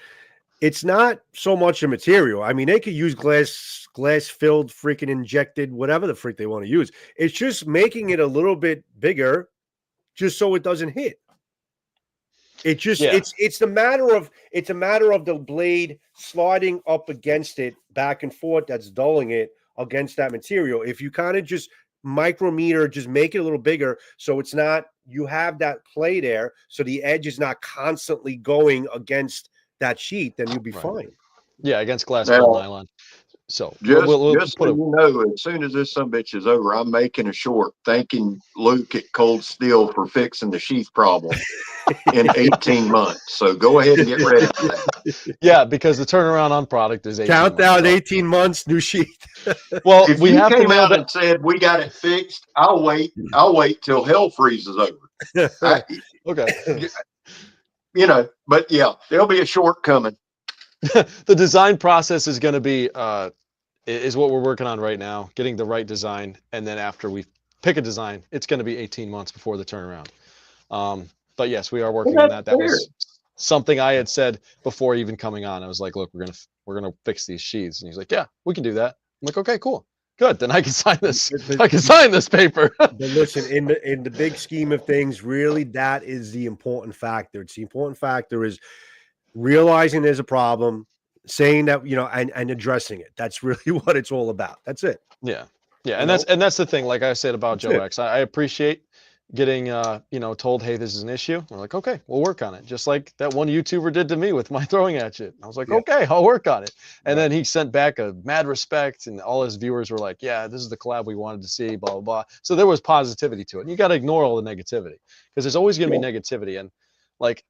It's not so much a material. I mean, they could use glass filled, freaking injected, whatever the freak they want to use. It's just making it a little bit bigger, just so it doesn't hit. It just it's a matter of the blade sliding up against it back and forth. That's dulling it against that material. If you kind of just micrometer, just make it a little bigger, so it's not, you have that play there, so the edge is not constantly going against that sheet, then you'll be fine. Yeah, against glass filled nylon. So Just we'll so you know, as soon as this sumbitch is over, I'm making a short thanking Luke at Cold Steel for fixing the sheath problem in 18 months. So go ahead and get ready for that. Yeah, because the turnaround on product is 18 Countdown, months. 18 months, new sheet. Well, If we you have to came nail out that. and said we got it fixed, I'll wait till hell freezes over. Okay. You know, but yeah, there'll be a short coming. The design process is going to be is what we're working on right now, getting the right design, and then after we pick a design, it's going to be 18 months before the turnaround. But yes, we are working on that. That was something I had said before even coming on. I was like, look, we're gonna fix these sheaths, and he's like, yeah, we can do that. I'm like, okay, cool, good, then I can sign this. I can sign this paper. But listen, in the big scheme of things, really, that is the important factor. It's the important factor is realizing there's a problem, saying that, you know, and addressing it. That's really what it's all about. That's it. Yeah, and that's the thing. Like I said about Joe X, I appreciate getting you know, told, hey, this is an issue. We're like, okay, we'll work on it. Just like that one YouTuber did to me with my throwing at it. I was like, okay, I'll work on it. And then he sent back a mad respect, and all his viewers were like, yeah, this is the collab we wanted to see, blah, blah, blah. So there was positivity to it. And you got to ignore all the negativity, because there's always going to be negativity. And like,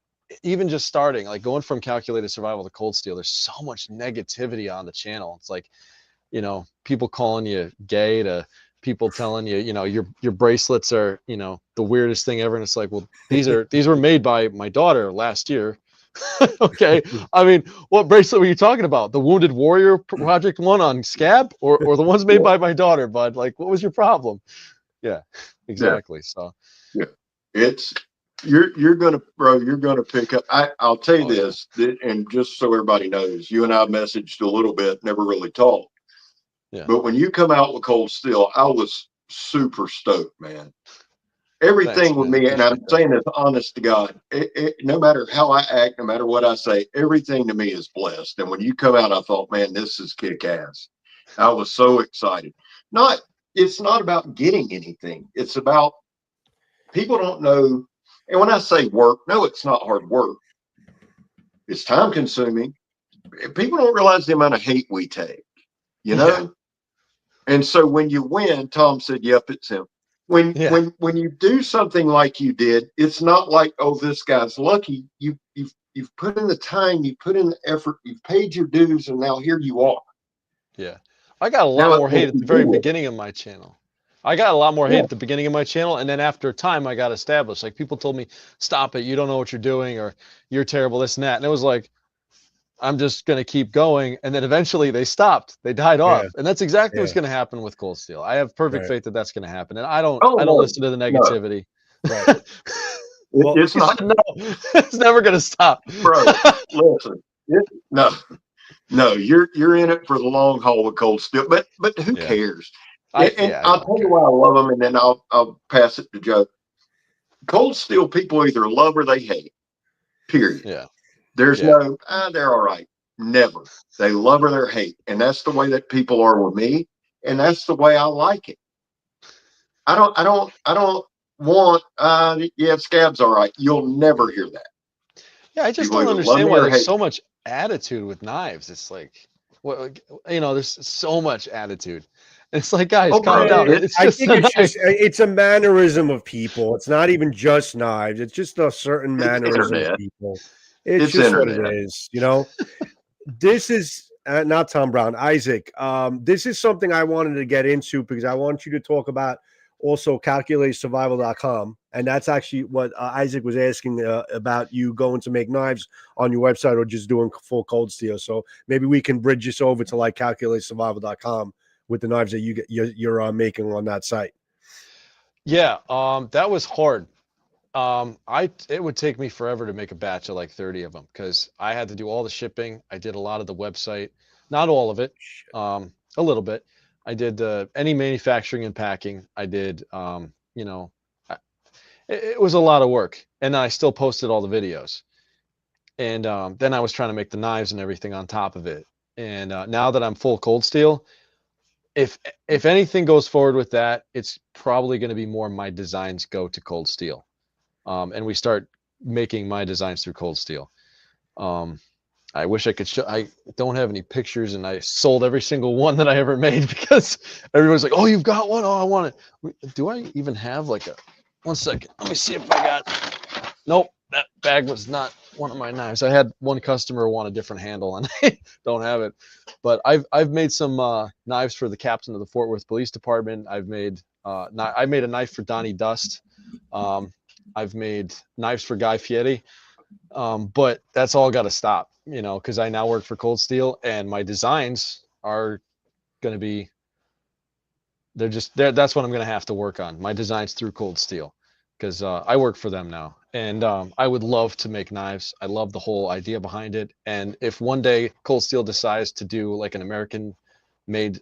even just starting, like going from Calculated Survival to Cold Steel, there's so much negativity on the channel. It's like, you know, people calling you gay, to people telling you, you know, your bracelets are, you know, the weirdest thing ever. And it's like, well, these were made by my daughter last year. Okay. I mean, what bracelet were you talking about? The Wounded Warrior Project one on Scab, or the ones made by my daughter, bud? Like, what was your problem? Yeah, exactly. So yeah, it's, you're gonna, bro, you're gonna pick up. I'll tell you this, and just so everybody knows, you and I messaged a little bit, never really talked. Yeah. But when you come out with Cold Steel, I was super stoked, man. Everything Thanks, with man. me, and I'm Appreciate that. saying this honest to God, no matter how I act, no matter what I say, everything to me is blessed. And when you come out, I thought, man, this is kick ass. I was so excited. It's not about getting anything. It's about people don't know. And when I say work, no, it's not hard work. It's time consuming. People don't realize the amount of hate we take, you know? Yeah. And so when you win, Tom said, yep, it's him. When you do something like you did, it's not like, oh, this guy's lucky. You've put in the time, you put in the effort, you've paid your dues, and now here you are. Yeah. I got a lot more hate at the very beginning of my channel. I got a lot more hate at the beginning of my channel, and then after a time I got established. Like, people told me, stop it, you don't know what you're doing, or you're terrible, this and that. And it was like, I'm just going to keep going. And then eventually they stopped. They died off. And that's exactly what's going to happen with Cold Steel. I have perfect faith that that's going to happen. And I don't listen to the negativity. No. Well, It's not. No, it's never going to stop. Bro, listen. No, you're in it for the long haul with Cold Steel. But who cares? I'll tell you why I love them, and then I'll pass it to Joe. Cold Steel people either love or they hate. Period. Yeah. There's no, they're all right. Never. They love or they hate. And that's the way that people are with me. And that's the way I like it. I don't want, Scab's all right. You'll never hear that. Yeah, I just don't understand why there's so much attitude with knives. It's like, well, there's so much attitude. It's like, guys, calm down. It's a mannerism of people. It's not even just knives. It's just a certain mannerism of people. It's just internet. What it is, This is not Tom Brown, Isaac. This is something I wanted to get into because I want you to talk about also calculatesurvival.com. And that's actually what Isaac was asking about, you going to make knives on your website or just doing full Cold Steel. So maybe we can bridge this over to like calculatesurvival.com with the knives that you're making on that site. Yeah, that was hard. It would take me forever to make a batch of like 30 of them because I had to do all the shipping. I did a lot of the website, not all of it, a little bit. I did any manufacturing and packing. I did, it was a lot of work, and I still posted all the videos. And then I was trying to make the knives and everything on top of it. And now that I'm full Cold Steel, if anything goes forward with that, it's probably going to be more my designs go to Cold Steel. And we start making my designs through Cold Steel. I wish I could show. I don't have any pictures, and I sold every single one that I ever made because everyone's like, "Oh, you've got one? Oh, I want it." Do I even have like a? 1 second. Let me see if I got. Nope, that bag was not one of my knives. I had one customer want a different handle, and I don't have it. But I've made some knives for the captain of the Fort Worth Police Department. I've made I made a knife for Donnie Dust. I've made knives for Guy Fieri, but that's all got to stop, because I now work for Cold Steel, and my designs are going to be, that's what I'm going to have to work on, my designs through Cold Steel, because I work for them now, and I would love to make knives. I love the whole idea behind it, and if one day Cold Steel decides to do like an American-made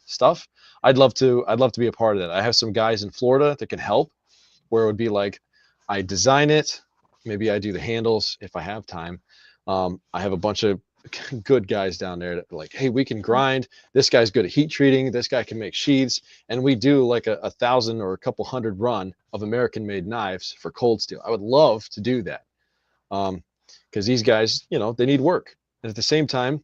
stuff, I'd love to be a part of that. I have some guys in Florida that can help, where it would be like, I design it, maybe I do the handles if I have time. I have a bunch of good guys down there that are like, hey, we can grind. This guy's good at heat treating. This guy can make sheaths. And we do like a 1,000 or a couple hundred run of American-made knives for Cold Steel. I would love to do that because these guys, they need work. And at the same time,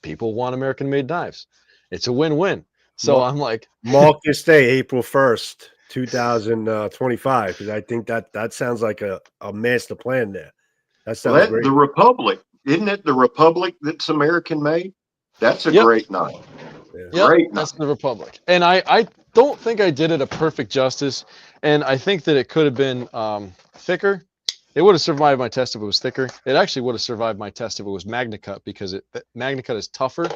people want American-made knives. It's a win-win. So I'm like, mark this day, April 1st. 2025, because I think that sounds like a master plan there. That sounds great. The Republic, isn't it? The Republic that's American made. That's a great knife. Yeah. Great. That's the Republic, and I don't think I did it a perfect justice, and I think that it could have been thicker. It would have survived my test if it was thicker. It actually would have survived my test if it was MagnaCut, because MagnaCut is tougher.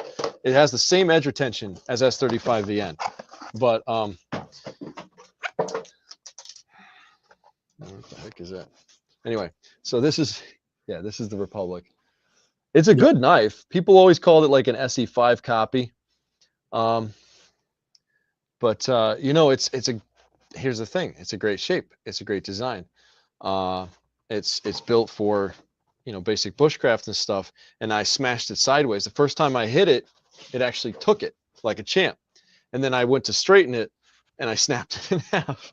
It has the same edge retention as S35VN, but what the heck is that? Anyway, so this is the Republic. It's a good knife. People always called it like an SE5 copy. But it's here's the thing. It's a great shape. It's a great design. It's built for, basic bushcraft and stuff. And I smashed it sideways. The first time I hit it, it actually took it like a champ. And then I went to straighten it and I snapped it in half.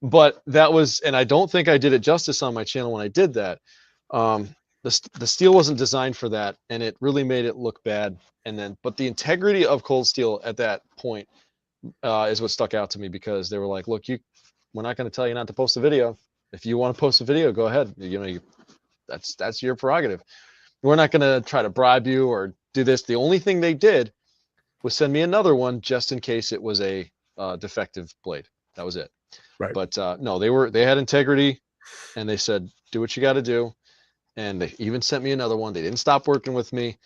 But that was, and I don't think I did it justice on my channel when I did that. The steel wasn't designed for that, and it really made it look bad. But the integrity of cold steel at that point is what stuck out to me, because they were like, look, we're not going to tell you not to post a video. If you want to post a video, go ahead. That's your prerogative. We're not going to try to bribe you or do this. The only thing they did was send me another one just in case it was a defective blade. That was it. Right. But no, they had integrity, and they said, do what you got to do. And they even sent me another one. They didn't stop working with me.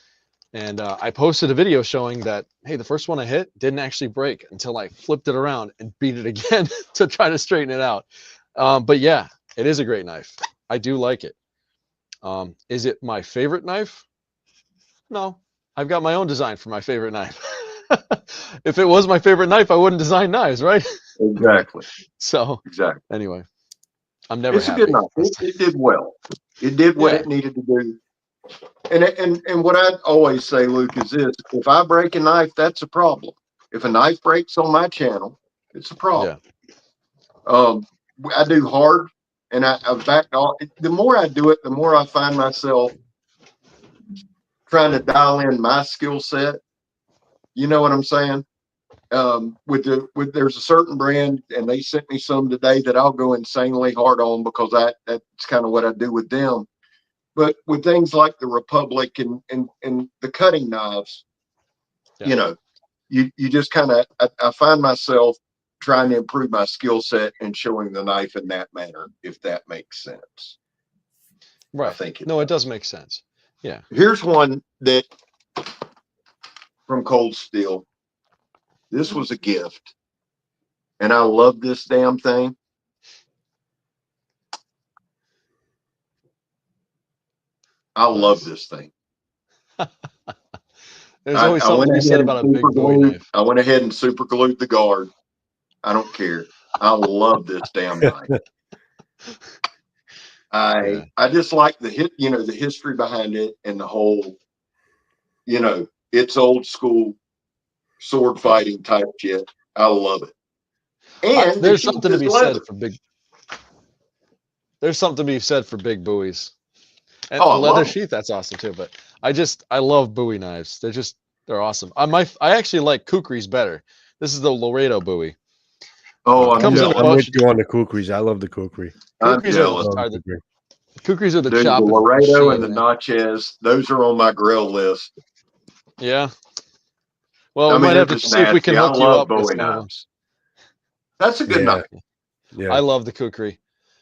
And I posted a video showing that, hey, the first one I hit didn't actually break until I flipped it around and beat it again to try to straighten it out. But yeah, it is a great knife. I do like it. Is it my favorite knife? No, I've got my own design for my favorite knife. If it was my favorite knife, I wouldn't design knives, right? Exactly. So Exactly. anyway, I'm never It's happy. a good knife. It did well. It did what Yeah. it needed to do. And what I always say, Luke, is this: if I break a knife, that's a problem. If a knife breaks on my channel, it's a problem. I do hard, and I back off. The more I do it, the more I find myself trying to dial in my skill set. You know what I'm saying? There's a certain brand, and they sent me some today that I'll go insanely hard on, because that's kind of what I do with them. But with things like the Republic and the cutting knives, Yeah. you just kind of, I find myself trying to improve my skill set and showing the knife in that manner, if that makes sense. Right. I think No, it does make sense. Yeah. Here's one that from Cold Steel. This was a gift, and I love this damn thing. I love this thing. There's always something to be said about a big Bowie knife. I went ahead and super glued the guard. I don't care. I love this damn knife. I just like the history behind it, and the whole, it's old school sword fighting type shit. I love it. And there's something to be said for big. There's something to be said for big buoys. And the leather sheath, that's awesome too. But I love Bowie knives. They're awesome. I actually like kukris better. This is the Laredo Bowie. Oh, I'm with you on the kukris. I love the kukri. Kukris are the Dude, chop. The Laredo and the Natchez, those are on my grill list. Yeah. Well, we might have to see if we can hook you up with some of them. That's a good knife. Yeah. I love the kukri.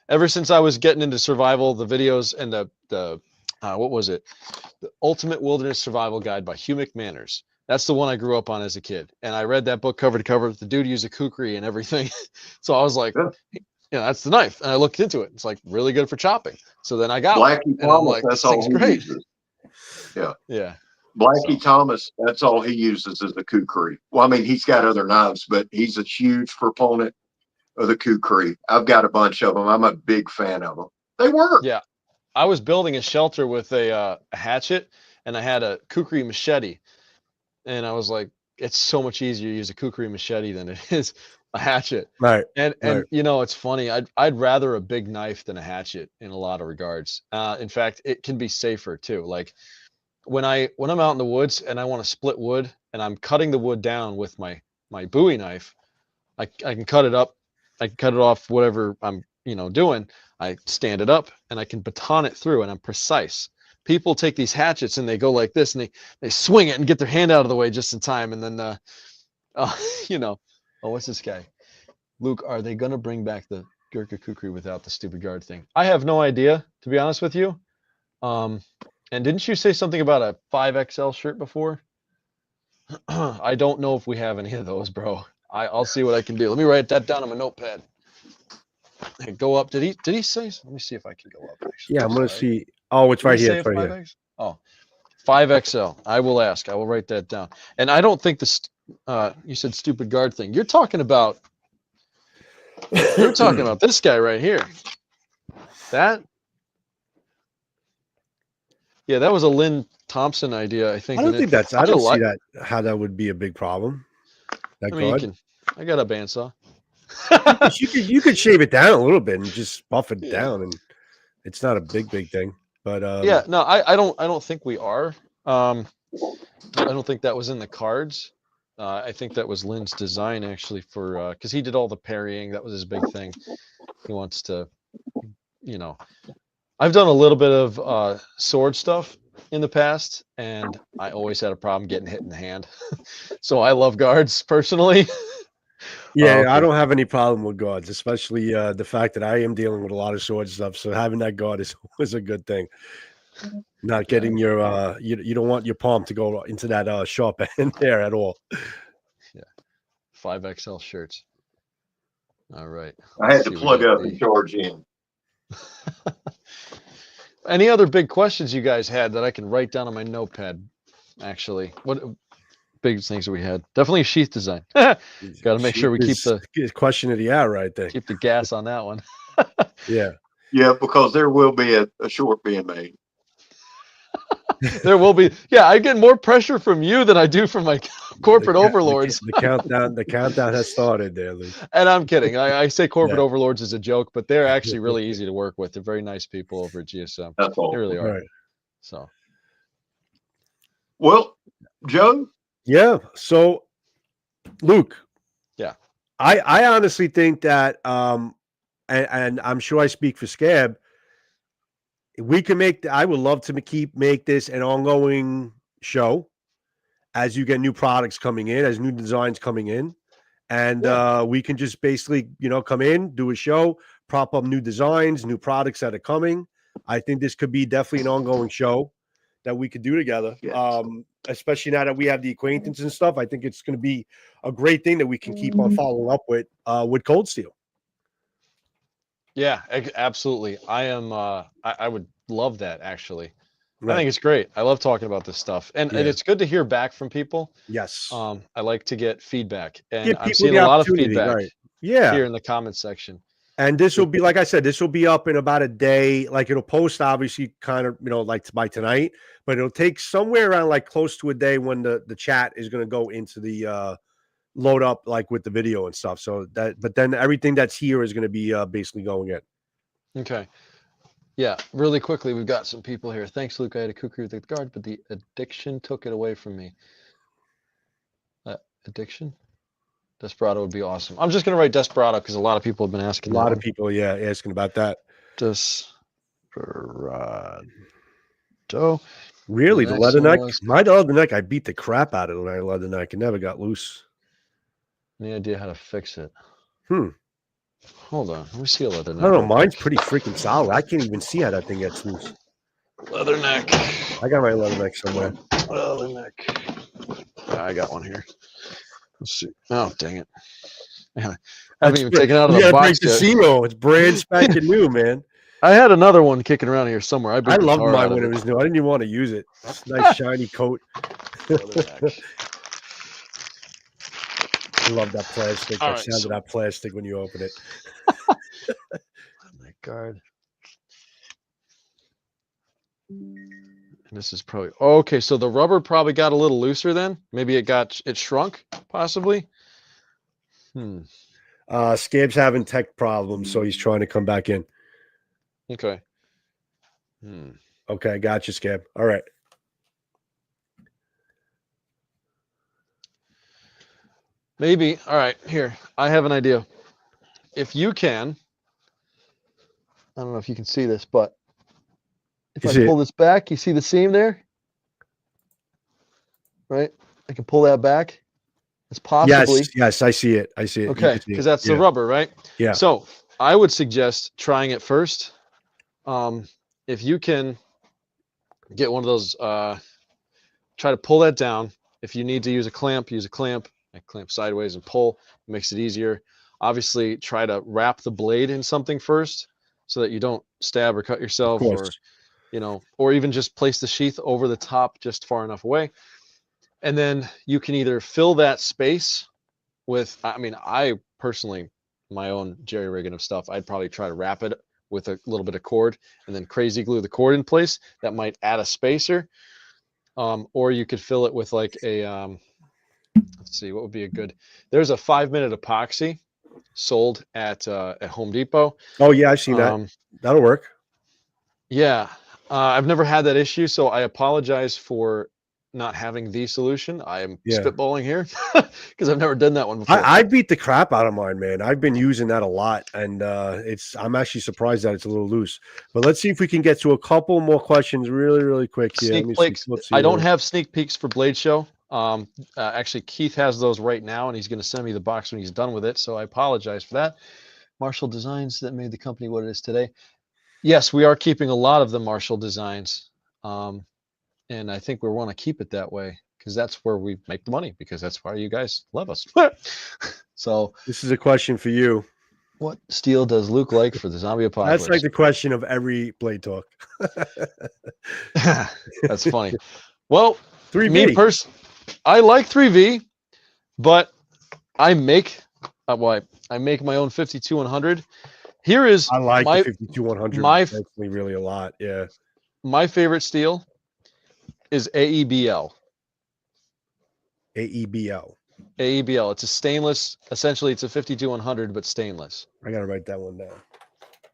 Ever since I was getting into survival, the videos and the what was it? The Ultimate Wilderness Survival Guide by Hugh McManners. That's the one I grew up on as a kid. And I read that book cover to cover. The dude used a kukri and everything. So I was like, that's the knife. And I looked into it. It's like really good for chopping. So then I got Blackie one. Thomas, like, that's all he great. uses. Yeah. Yeah. Blackie Thomas, that's all he uses is the kukri. Well, I mean, he's got other knives, but he's a huge proponent of the kukri. I've got a bunch of them. I'm a big fan of them. They work. Yeah. I was building a shelter with a hatchet, and I had a kukri machete. And I was like, it's so much easier to use a kukri machete than it is a hatchet. Right. And it's funny. I'd rather a big knife than a hatchet in a lot of regards. In fact, it can be safer too. Like when I'm out in the woods and I want to split wood and I'm cutting the wood down with my Bowie knife, I can cut it up. I can cut it off whatever I'm doing. I stand it up and I can baton it through, and I'm precise. People take these hatchets and they go like this, and they swing it and get their hand out of the way just in time, and then what's this guy? Luke, are they gonna bring back the Gurkha kukri without the stupid guard thing? I have no idea, to be honest with you. And didn't you say something about a 5XL shirt before? I don't know if we have any of those, bro. I'll see what I can do. Let me write that down on my notepad. Hey, go up. Did he say? Let me see if I can go up. Actually. Yeah, I'm gonna see. Oh, it's right here. It's right here. Oh, 5XL. I will ask. I will write that down. And I don't think this. You said stupid guard thing. You're talking about You're talking about this guy right here. That? Yeah, that was a Lynn Thompson idea, I think. I don't think that's. I don't see like. that how that would be a big problem. That I mean, you guard. can. I got a bandsaw. You could shave it down a little bit and just buff it Yeah. down, and it's not a big thing. But Yeah, no, I don't think we are. I don't think that was in the cards. I think that was Lynn's design actually for because he did all the parrying. That was his big thing. He wants to, you know. I've done a little bit of sword stuff in the past, and I always had a problem getting hit in the hand. So I love guards personally. yeah, I don't have any problem with guards, especially the fact that I am dealing with a lot of sword stuff. So having that guard is always a good thing. Not getting your you don't want your palm to go into that sharp end there at all. Yeah, 5XL shirts. All right. I had to plug up and charge in. Any other big questions you guys had that I can write down on my notepad? Actually, what big things that we had? Definitely sheath design. Got to make sure we keep the question of the hour right there. Keep the gas on that one. Yeah. Yeah, because there will be a short being made. There will be. Yeah, I get more pressure from you than I do from my corporate overlords. The countdown has started there, Luke. And I'm kidding. I say corporate overlords as a joke, but they're actually really easy to work with. They're very nice people over at GSM. That's all. They really are. Right. So. Well, Joe. Yeah. So, Luke. Yeah. I honestly think that, and I'm sure I speak for Scab. We can I would love to make this an ongoing show as you get new products coming in, as new designs coming in. And we can just basically, come in, do a show, prop up new designs, new products that are coming. I think this could be definitely an ongoing show that we could do together. Yes. Especially now that we have the acquaintance and stuff. I think it's going to be a great thing that we can keep on following up with Cold Steel. Yeah, absolutely. I am. I would love that actually. Right. I think it's great. I love talking about this stuff, and it's good to hear back from people. Yes. I like to get feedback, and Give I'm people seeing the a lot of opportunity, feedback. right. Yeah. Here in the comment section. And this will be, like I said, this will be up in about a day. Like it'll post obviously kind of, like by tonight, but it'll take somewhere around like close to a day when the chat is going to go into the load up like with the video and stuff. So but then everything that's here is going to be basically going in. Okay. Yeah, really quickly, we've got some people here. Thanks, Luke. I had a kukri with the guard, but the addiction took it away from me. Addiction? Desperado would be awesome. I'm just going to write Desperado because a lot of people have been asking. A lot of people, asking about that. Desperado. Really? The leather neck? My leather neck, I beat the crap out of the leather neck. It never got loose. Any idea how to fix it? Hold on. Let me see a leather neck. I don't know. Mine's pretty freaking solid. I can't even see how that thing gets loose. Leather neck. I got my leather neck somewhere. Leather neck. Yeah, I got one here. Let's see. Oh, dang it. Yeah, I haven't even taken it out of the box yet. It's brand spanking new, man. I had another one kicking around here somewhere. I loved mine when it was new. I didn't even want to use it. It's a nice shiny coat. I love that plastic. That sound of that plastic when you open it. My guard. And this is probably okay. So the rubber probably got a little looser then. Maybe it shrunk, possibly. Scab's having tech problems, so he's trying to come back in. Okay. Okay, got you, Scab. All right. Maybe. All right, here. I have an idea. If you can, I don't know if you can see this, but if I pull this back, you see the seam there? Right? I can pull that back. It's possibly. Yes, I see it. I see it. Okay, because that's the rubber, right? Yeah. So I would suggest trying it first. If you can get one of those, try to pull that down. If you need to use a clamp, use a clamp. I clamp sideways and pull. It makes it easier. Obviously, try to wrap the blade in something first so that you don't stab or cut yourself, or or even just place the sheath over the top just far enough away. And then you can either fill that space with, I mean, I personally my own jerry rigging of stuff, I'd probably try to wrap it with a little bit of cord and then crazy glue the cord in place. That might add a spacer. Or you could fill it with like a, let's see, what would be a good, there's a 5-minute epoxy sold at Home Depot. Oh yeah, I've seen that. That'll work. Yeah. I've never had that issue, so I apologize for not having the solution. I am spitballing here because I've never done that one before. I beat the crap out of mine, man. I've been using that a lot, and I'm actually surprised that it's a little loose. But let's see if we can get to a couple more questions really quick here. Sneak peeks. I don't have sneak peeks for Blade Show. Actually, Keith has those right now, and he's going to send me the box when he's done with it. So I apologize for that. Marshall Designs that made the company what it is today. Yes, we are keeping a lot of the Marshall designs. And I think we want to keep it that way because that's where we make the money, because that's why you guys love us. So this is a question for you. What steel does Luke like for the zombie apocalypse? That's like the question of every Blade Talk. That's funny. Well, 3V. Me personally, I like 3V, but I make I make my own 52-100. Here is I like the 52-100. My actually really a lot. Yeah. My favorite steel is AEBL. AEBL. AEBL. It's a stainless. Essentially, it's a 52-100, but stainless. I gotta write that one down.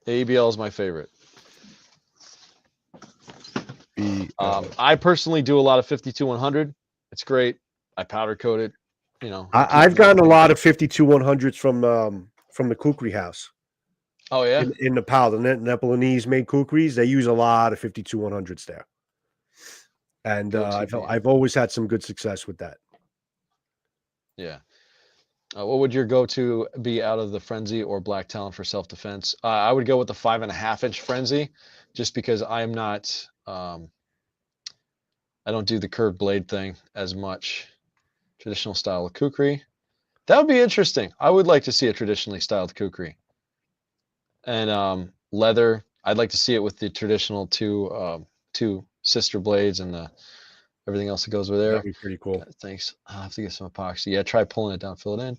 AEBL is my favorite. I personally do a lot of 52-100. It's great. I powder coat it. You know. I've gotten a lot of 52-100s from the Kukri house. Oh yeah. In Nepal, the Nepalese made kukris, they use a lot of 52-100s there. And I've always had some good success with that. Yeah. What would your go-to be out of the Frenzy or Black Talon for self-defense? I would go with the 5.5-inch Frenzy, just because I'm not. I don't do the curved blade thing as much. Traditional style of kukri. That would be interesting. I would like to see a traditionally styled kukri. And leather. I'd like to see it with the traditional two sister blades and everything else that goes with there. That'd be pretty cool. Thanks. I'll have to get some epoxy. Yeah, try pulling it down, fill it in.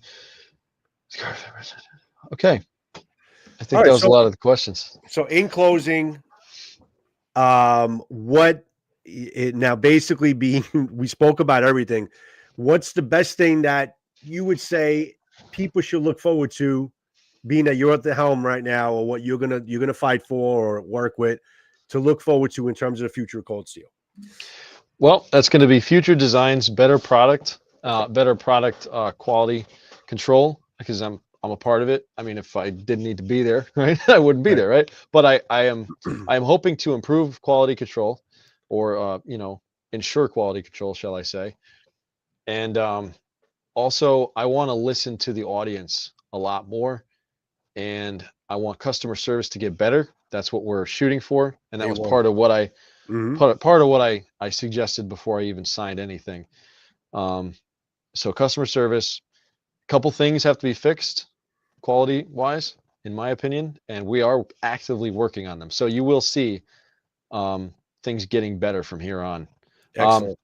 Okay. I think that was a lot of the questions. So in closing, what now basically being, we spoke about everything. What's the best thing that you would say people should look forward to, being that you're at the helm right now, or what you're gonna fight for or work with, to look forward to in terms of the future of Cold Steel? Well, that's going to be future designs, better product quality control, because I'm a part of it. I mean, if I didn't need to be there, right, I wouldn't be there, right? But I am hoping to improve quality control, or ensure quality control, shall I say? And also, I want to listen to the audience a lot more, and I want customer service to get better. That's what we're shooting for, and that was part of what part of what I suggested before I even signed anything. So customer service, a couple things have to be fixed quality wise, in my opinion, and we are actively working on them. So you will see things getting better from here on. Excellent.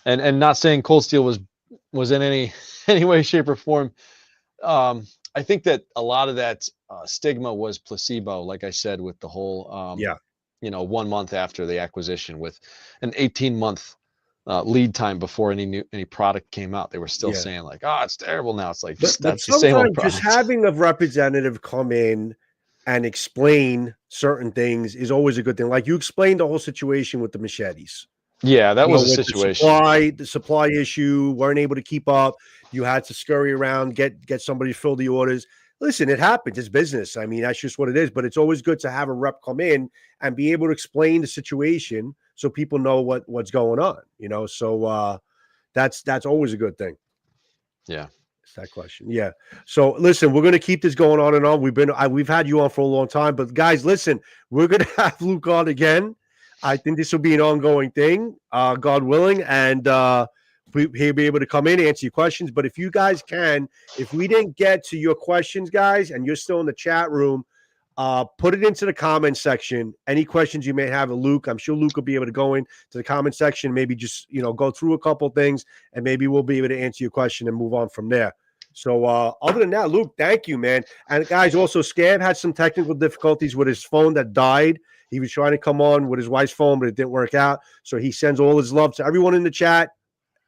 And not saying Cold Steel was in any way, shape, or form. I think that a lot of that stigma was placebo, like I said, with the whole 1 month after the acquisition, with an 18-month lead time before any product came out. They were still saying like, "Oh, it's terrible now." It's like that's the same old product. Just having a representative come in and explain certain things is always a good thing. Like you explained the whole situation with the machetes. Yeah, that was a situation. The supply issue, weren't able to keep up. You had to scurry around, get somebody to fill the orders. Listen, it happens. It's business. I mean, that's just what it is. But it's always good to have a rep come in and be able to explain the situation so people know what's going on. So that's always a good thing. Yeah. It's that question. Yeah. So listen, we're going to keep this going on and on. We've had you on for a long time, but guys, listen, we're going to have Luke on again. I think this will be an ongoing thing, God willing, and he'll be able to come in, answer your questions. But if you guys can, if we didn't get to your questions, guys, and you're still in the chat room, put it into the comment section. Any questions you may have of Luke, I'm sure Luke will be able to go into the comment section, maybe just go through a couple things, and maybe we'll be able to answer your question and move on from there. So other than that, Luke, thank you, man. And guys, also Scab had some technical difficulties with his phone that died. He was trying to come on with his wife's phone, but it didn't work out. So he sends all his love to everyone in the chat.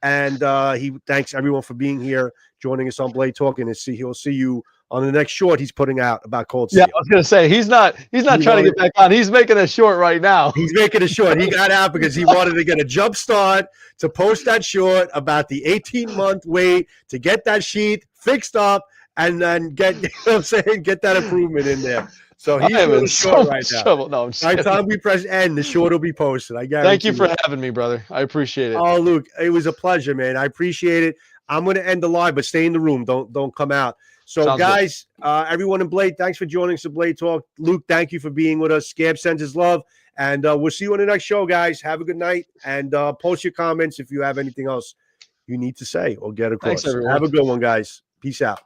And he thanks everyone for being here, joining us on Blade Talk. And he'll see you on the next short he's putting out about Cold Steel. Yeah, I was gonna say he's not trying to get back on. He's making a short right now. He's making a short. He got out because he wanted to get a jump start to post that short about the 18-month wait to get that sheath fixed up and then get, you know what I'm saying, get that improvement in there. So he's doing a short right now. Trouble. No, I'm just By the kidding. time we press end, the short will be posted. I guarantee. Thank you for having me, brother. I appreciate it. Oh, Luke, it was a pleasure, man. I appreciate it. I'm going to end the live, but stay in the room. Don't come out. So, Sounds guys, everyone in Blade, thanks for joining us at Blade Talk. Luke, thank you for being with us. Scab sends his love. And we'll see you on the next show, guys. Have a good night. And post your comments if you have anything else you need to say or get across. Thanks, everyone. Have a good one, guys. Peace out.